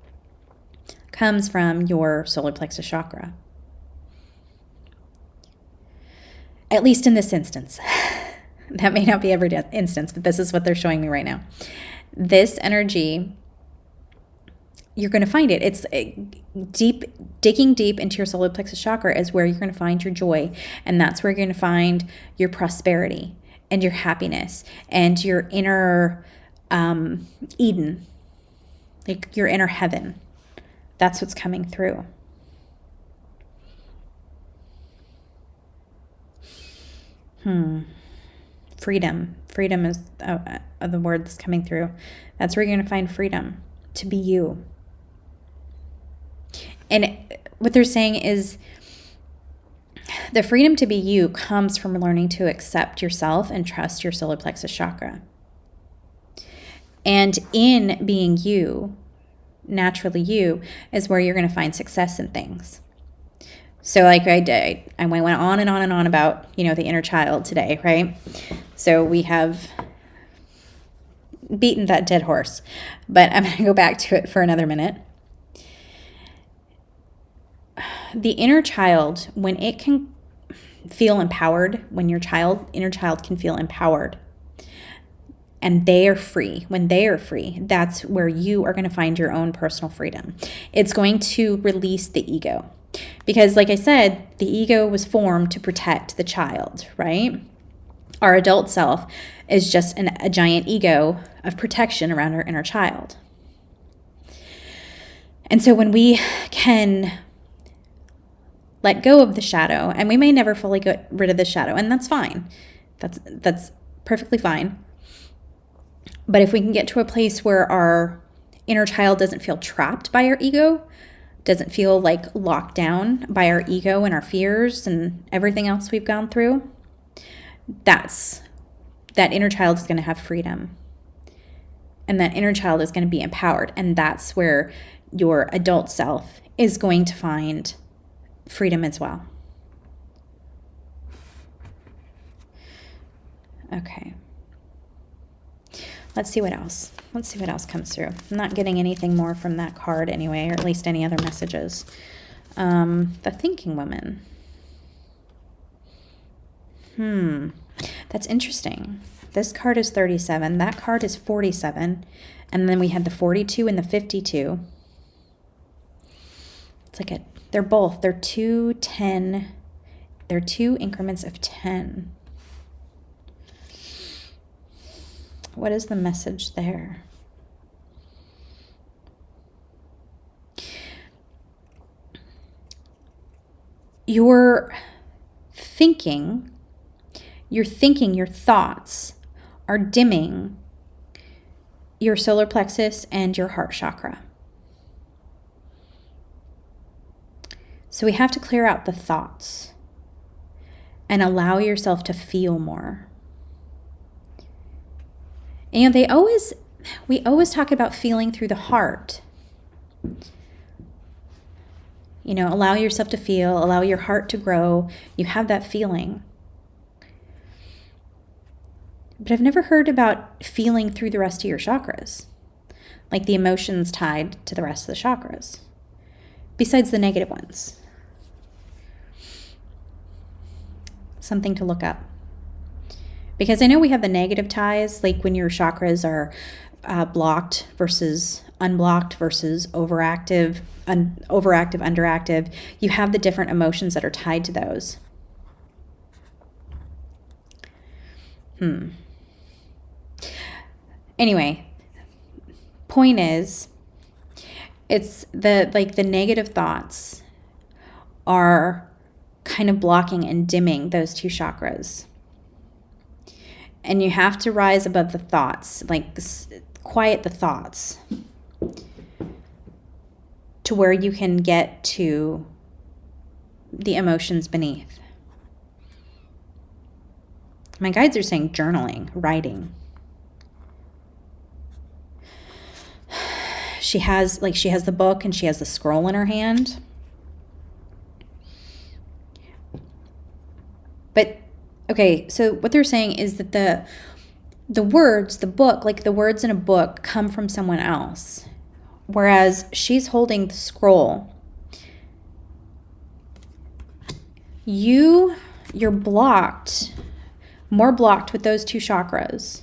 comes from your solar plexus chakra. At least in this instance. That may not be every instance, but this is what they're showing me right now. This energy, you're going to find it. It's digging deep into your solar plexus chakra is where you're going to find your joy. And that's where you're going to find your prosperity and your happiness and your inner Eden, like your inner heaven. That's what's coming through. Freedom. Freedom is the words coming through. That's where you're going to find freedom to be you. And what they're saying is The freedom to be you comes from learning to accept yourself and trust your solar plexus chakra. And in being you, naturally you, is where you're going to find success in things. So like I went on and on and on about, the inner child today, right? So we have beaten that dead horse, but I'm going to go back to it for another minute. The inner child, when it can feel empowered, when your inner child can feel empowered, and they are free, when they are free, that's where you are going to find your own personal freedom. It's going to release the ego. Because like I said, the ego was formed to protect the child, right? Our adult self is just a giant ego of protection around our inner child. And so when we can let go of the shadow, and we may never fully get rid of the shadow, and that's fine. That's perfectly fine. But if we can get to a place where our inner child doesn't feel trapped by our ego, doesn't feel like locked down by our ego and our fears and everything else we've gone through, that inner child is going to have freedom. And that inner child is going to be empowered. And that's where your adult self is going to find freedom as well. Okay. Let's see what else. Let's see what else comes through. I'm not getting anything more from that card anyway, or at least any other messages. The thinking woman. That's interesting. This card is 37. That card is 47. And then we had the 42 and the 52. It's like they're 2 10. They're 2 increments of 10. What is the message there? Your thoughts are dimming your solar plexus and your heart chakra. So we have to clear out the thoughts and allow yourself to feel more. And we always talk about feeling through the heart. Allow yourself to feel, allow your heart to grow. You have that feeling. But I've never heard about feeling through the rest of your chakras, like the emotions tied to the rest of the chakras, besides the negative ones. Something to look up. Because I know we have the negative ties, like when your chakras are blocked versus unblocked versus overactive, underactive. You have the different emotions that are tied to those. Anyway, point is, it's the negative thoughts are kind of blocking and dimming those 2 chakras. And you have to rise above the thoughts, quiet the thoughts to where you can get to the emotions beneath. My guides are saying journaling, writing. She has the book and she has the scroll in her hand. But okay, so what they're saying is that the words, the book, like the words in a book come from someone else. Whereas she's holding the scroll. You're blocked, more blocked with those 2 chakras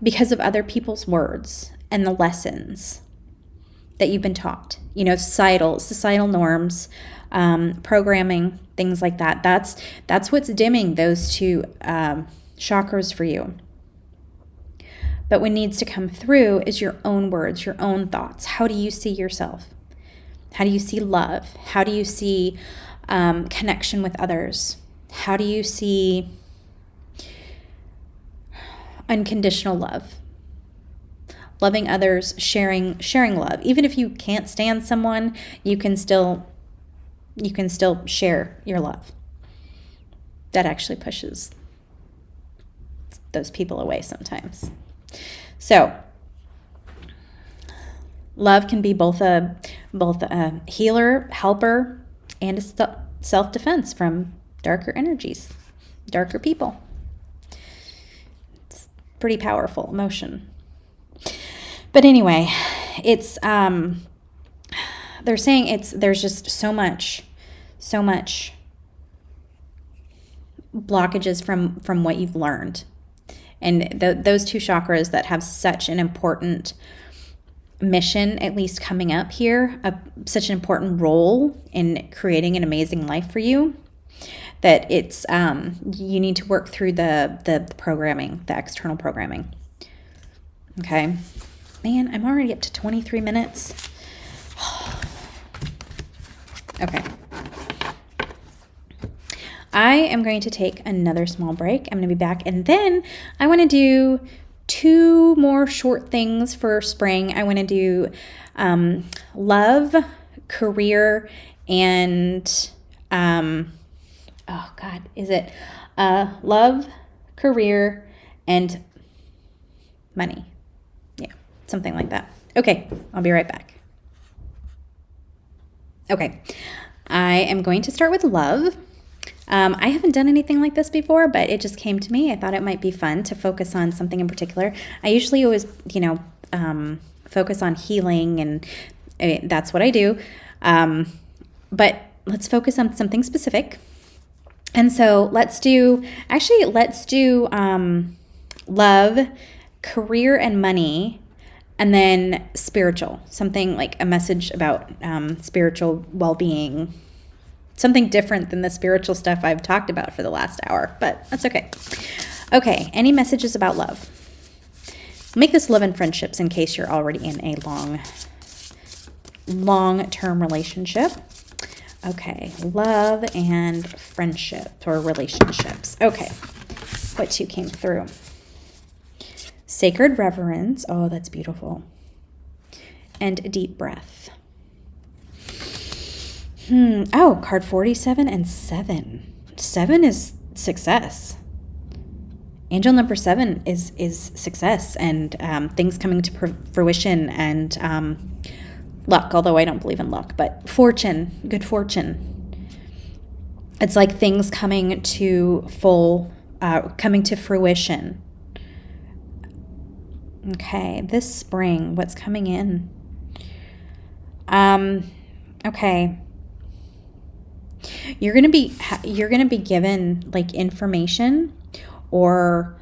because of other people's words and the lessons that you've been taught. Societal norms, programming, things like that. That's what's dimming those 2 chakras for you. But what needs to come through is your own words, your own thoughts. How do you see yourself? How do you see love? How do you see connection with others? How do you see unconditional love? Loving others, sharing love. Even if you can't stand someone, you can still share your love. that actually pushes those people away sometimes. So love can be both a healer, helper, and a self-defense from darker energies, darker people. It's pretty powerful emotion. But anyway, it's they're saying there's just so much blockages from what you've learned. And those two chakras that have such an important mission, at least coming up here, such an important role in creating an amazing life for you, that it's you need to work through the programming, the external programming. Okay. Man, I'm already up to 23 minutes. Okay. I am going to take another small break. I'm going to be back, and then I want to do 2 more short things for spring. I want to do love, career, and love, career, and money. Yeah, something like that. Okay, I'll be right back. Okay, I am going to start with love. I haven't done anything like this before, but it just came to me. I thought it might be fun to focus on something in particular. I usually always, focus on healing, and that's what I do. But let's focus on something specific. And so let's do love, career, and money, and then spiritual, something like a message about spiritual well-being. Something different than the spiritual stuff I've talked about for the last hour, but that's okay. Okay, any messages about love? Make this love and friendships in case you're already in a long-term relationship. Okay, love and friendship or relationships. Okay, what 2 came through? Sacred reverence. Oh, that's beautiful. And a deep breath. Oh, card 47 and 7. 7 is success. Angel number 7 is success and things coming to fruition and luck, although I don't believe in luck, but fortune, good fortune. It's like things coming to fruition. Okay, this spring, what's coming in? Okay. You're going to be given like information or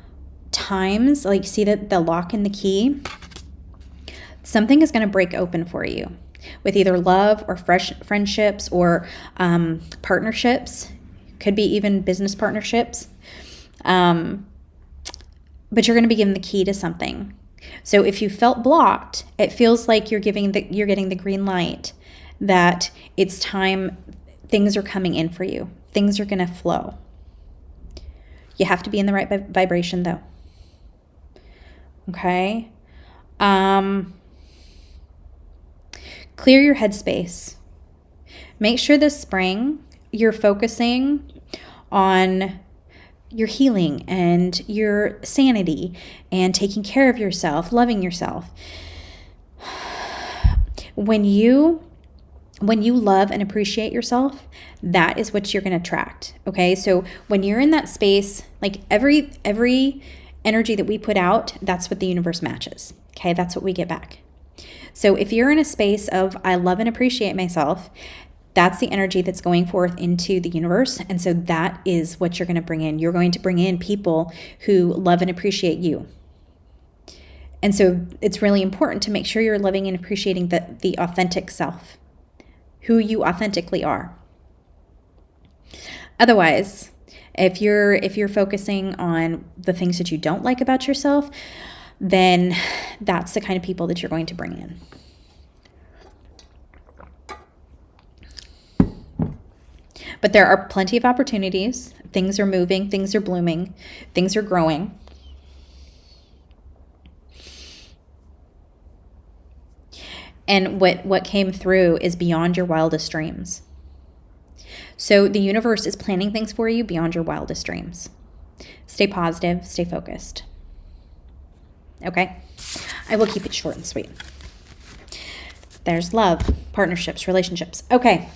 times, like see that the lock and the key, something is going to break open for you with either love or friendships or partnerships, could be even business partnerships. But you're going to be given the key to something. So if you felt blocked, it feels like you're getting the green light that it's time. Things are coming in for you. Things are going to flow. You have to be in the right vibration, though. Okay? Clear your headspace. Make sure this spring you're focusing on your healing and your sanity and taking care of yourself, loving yourself. When you love and appreciate yourself, that is what you're going to attract. Okay. So when you're in that space, like every energy that we put out, that's what the universe matches. Okay. That's what we get back. So if you're in a space of, I love and appreciate myself, that's the energy that's going forth into the universe. And so that is what you're going to bring in. You're going to bring in people who love and appreciate you. And so it's really important to make sure you're loving and appreciating the authentic self, who you authentically are. Otherwise, if you're focusing on the things that you don't like about yourself, then that's the kind of people that you're going to bring in. But there are plenty of opportunities. Things are moving, things are blooming, things are growing. And what came through is beyond your wildest dreams. So the universe is planning things for you beyond your wildest dreams. Stay positive, stay focused. Okay? I will keep it short and sweet. There's love, partnerships, relationships. Okay,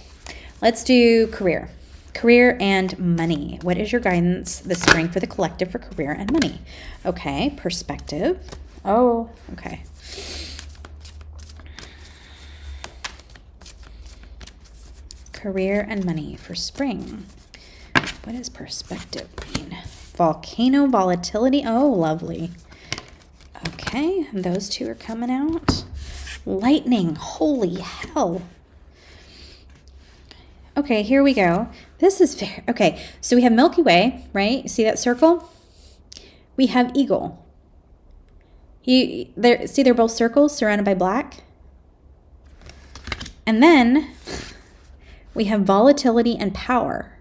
let's do career. Career and money. What is your guidance this spring for the collective for career and money? Okay, perspective. Oh, okay. Career and money for spring. What does perspective mean? Volcano, volatility. Oh, lovely. Okay, and those two are coming out. Lightning. Holy hell. Okay, here we go. This is very, okay, so we have Milky Way, right? See that circle? We have Eagle. See, they're both circles surrounded by black. And then we have volatility and power.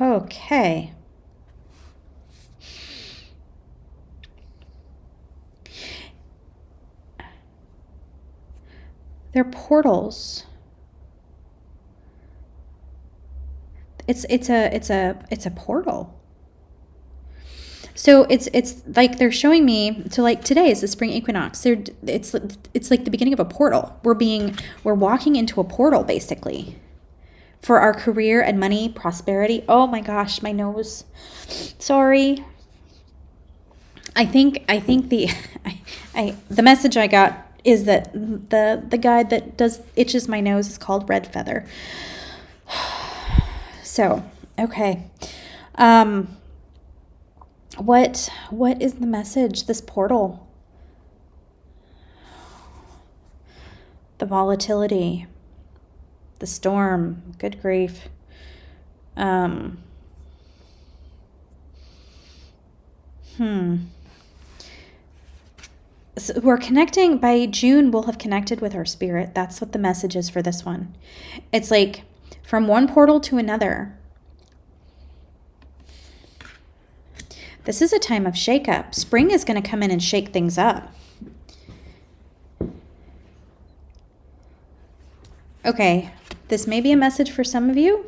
Okay. They're portals. It's a portal. So it's like they're showing me, so like today is the spring equinox. It's like the beginning of a portal. We're walking into a portal basically for our career and money, prosperity. Oh my gosh, my nose. Sorry. I think the message I got is that the guy that itches my nose is called Red Feather. So, okay. What is the message? This portal. The volatility. The storm. Good grief. So we're connecting by June. We'll have connected with our spirit. That's what the message is for this one. It's like from one portal to another. This is a time of shakeup. Spring is going to come in and shake things up. Okay, this may be a message for some of you.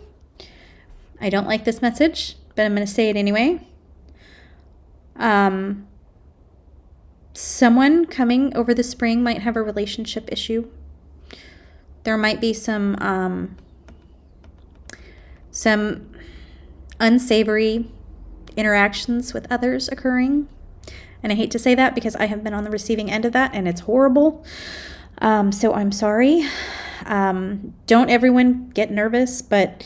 I don't like this message, but I'm going to say it anyway. Someone coming over the spring might have a relationship issue. There might be some unsavory interactions with others occurring. And I hate to say that because I have been on the receiving end of that and it's horrible. So I'm sorry. Don't everyone get nervous, but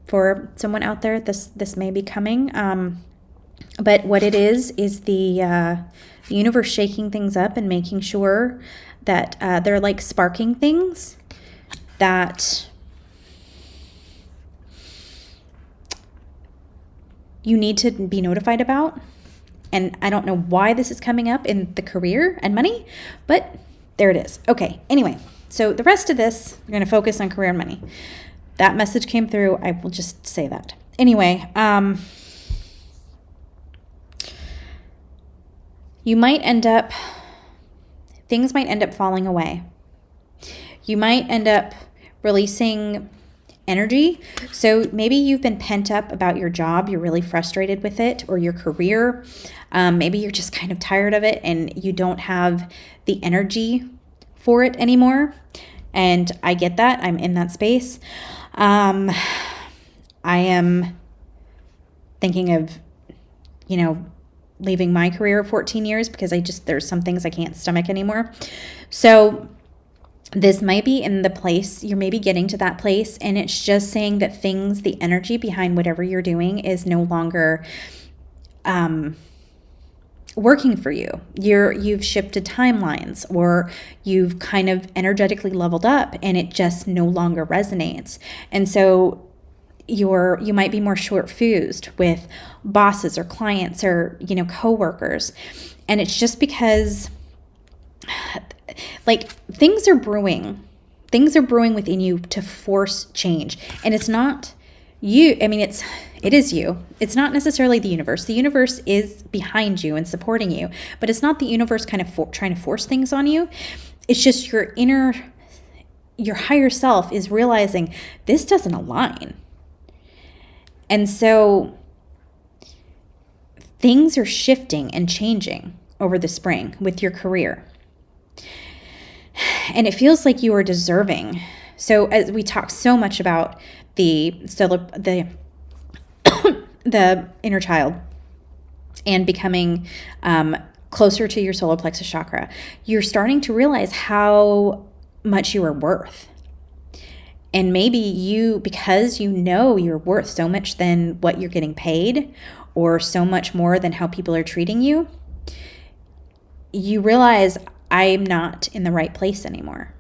for someone out there, this may be coming. But what it is the universe shaking things up and making sure that they're like sparking things that you need to be notified about. And I don't know why this is coming up in the career and money, but there it is. Okay, anyway, so the rest of this, we're going to focus on career and money. That message came through. I will just say that. Anyway, things might end up falling away. You might end up releasing energy. So maybe you've been pent up about your job. You're really frustrated with it, or your career. Maybe you're just kind of tired of it and you don't have the energy for it anymore. And I get that. I'm in that space. I am thinking of, leaving my career of 14 years because there's some things I can't stomach anymore. So this might be in the place, you're maybe getting to that place, and it's just saying that the energy behind whatever you're doing is no longer working for you. You've shifted timelines, or you've kind of energetically leveled up and it just no longer resonates. And so you might be more short-fused with bosses or clients or, coworkers. And it's just because like things are brewing within you to force change. And it's not it is you. It's not necessarily the universe. The universe is behind you and supporting you, but it's not the universe kind of trying to force things on you. It's just your higher self is realizing this doesn't align. And so things are shifting and changing over the spring with your career. And it feels like you are deserving. So as we talk so much about the inner child and becoming closer to your solar plexus chakra, you're starting to realize how much you are worth. And maybe because you know you're worth so much than what you're getting paid, or so much more than how people are treating you, you realize I'm not in the right place anymore.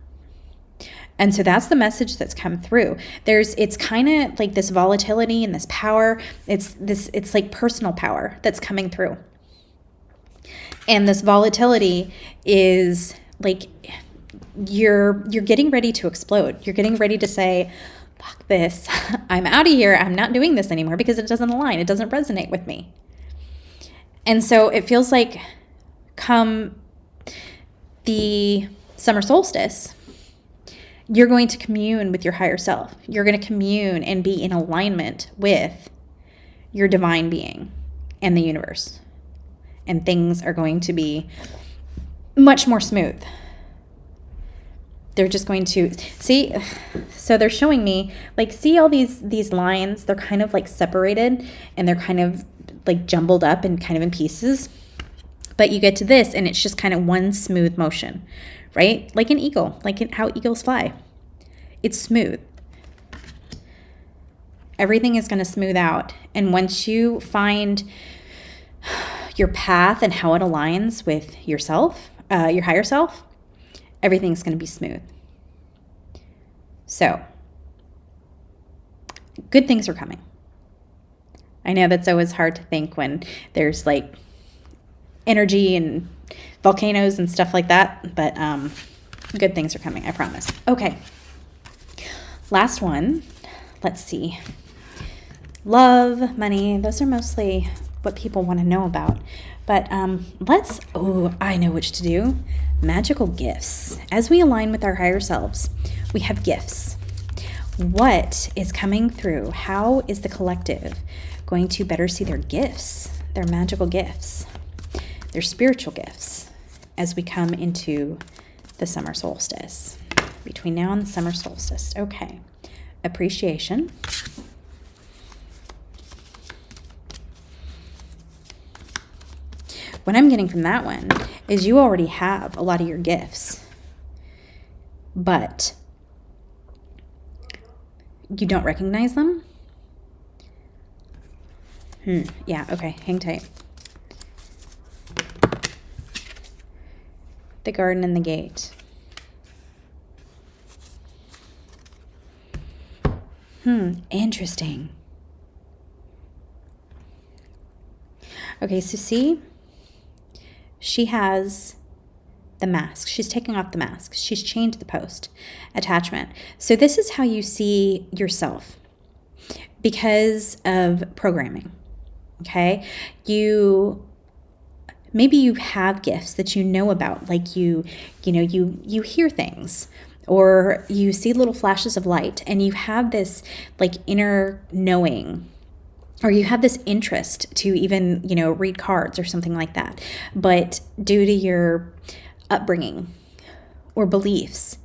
And so that's the message that's come through. It's kind of like this volatility and this power. It's like personal power that's coming through. And this volatility is like you're getting ready to explode. You're getting ready to say, fuck this. I'm out of here. I'm not doing this anymore because it doesn't align. It doesn't resonate with me. And so it feels like come the summer solstice, you're going to commune with your higher self. You're going to commune and be in alignment with your divine being and the universe. And things are going to be much more smooth. They're just going to see. So they're showing me, like, see all these lines? They're kind of like separated and they're kind of like jumbled up and kind of in pieces. But you get to this and it's just kind of one smooth motion, right? Like an eagle, like how eagles fly. It's smooth. Everything is going to smooth out. And once you find your path and how it aligns with yourself, your higher self, everything's going to be smooth. So, good things are coming. I know that's always hard to think when there's like energy and volcanoes and stuff like that, but good things are coming, I promise. Okay, last one. Let's see. Love, money, those are mostly what people want to know about. But I know which to do. Magical gifts. As we align with our higher selves, we have gifts. What is coming through? How is the collective going to better see their gifts, their magical gifts, their spiritual gifts as we come into the summer solstice? Between now and the summer solstice. Okay. Appreciation. What I'm getting from that one is you already have a lot of your gifts, but you don't recognize them? Yeah, okay, hang tight. The garden and the gate. Interesting. Okay, so see? She has the mask. She's taking off the mask. She's changed the post attachment. So this is how you see yourself because of programming. Okay? Maybe you have gifts that you know about, like you hear things or you see little flashes of light and you have this like inner knowing, or you have this interest to even, read cards or something like that. But due to your upbringing or beliefs,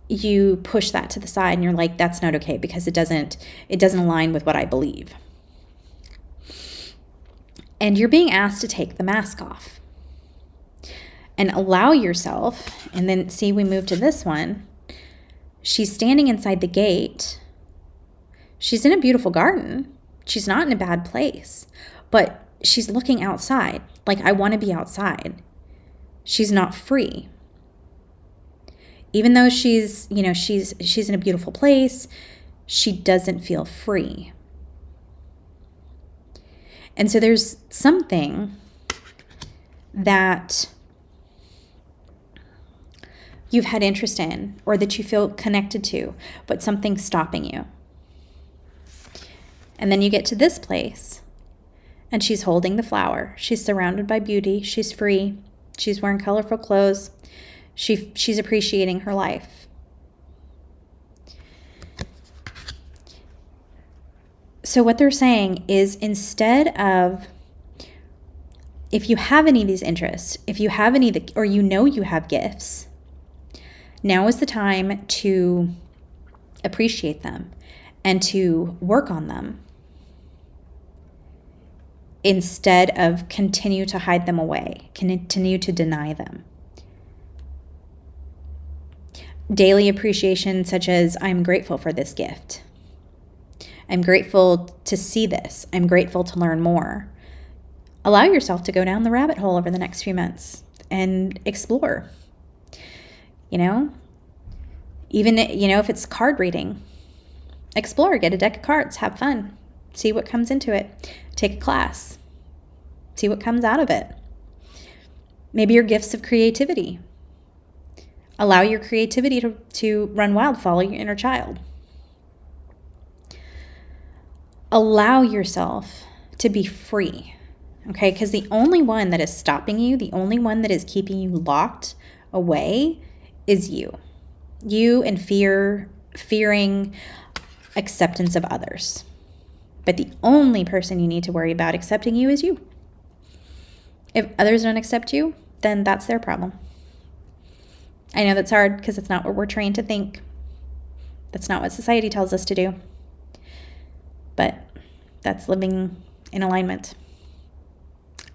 you push that to the side and you're like, that's not okay because it doesn't align with what I believe. And you're being asked to take the mask off and allow yourself. And then see, we move to this one. She's standing inside the gate. She's in a beautiful garden. She's not in a bad place, but she's looking outside. Like, I want to be outside. She's not free. Even though she's in a beautiful place, she doesn't feel free. And so there's something that you've had interest in or that you feel connected to, but something's stopping you. And then you get to this place, and she's holding the flower. She's surrounded by beauty. She's free. She's wearing colorful clothes. She's appreciating her life. So what they're saying is, instead of, if you have any of these interests, if you have any that, or you know you have gifts, now is the time to appreciate them and to work on them instead of continue to hide them away, continue to deny them. Daily appreciation, such as, I'm grateful for this gift. I'm grateful to see this. I'm grateful to learn more. Allow yourself to go down the rabbit hole over the next few months and explore. Even, if it's card reading, explore, get a deck of cards, have fun, see what comes into it, take a class, see what comes out of it. Maybe your gifts of creativity. Allow your creativity to run wild, follow your inner child. Allow yourself to be free, okay? Because the only one that is stopping you, the only one that is keeping you locked away is you. You and fearing acceptance of others. But the only person you need to worry about accepting you is you. If others don't accept you, then that's their problem. I know that's hard because it's not what we're trained to think. That's not what society tells us to do. But that's living in alignment.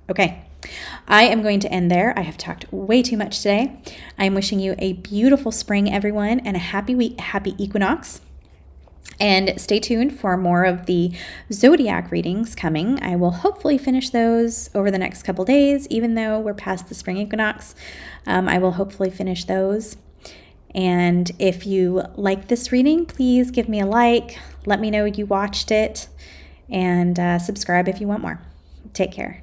Okay, I am going to end there. I have talked way too much today. I'm wishing you a beautiful spring, everyone, and a happy week, happy equinox. And stay tuned for more of the zodiac readings coming. I will hopefully finish those over the next couple days, even though we're past the spring equinox. I will hopefully finish those. And if you like this reading, please give me a like. Let me know you watched it, and subscribe if you want more. Take care.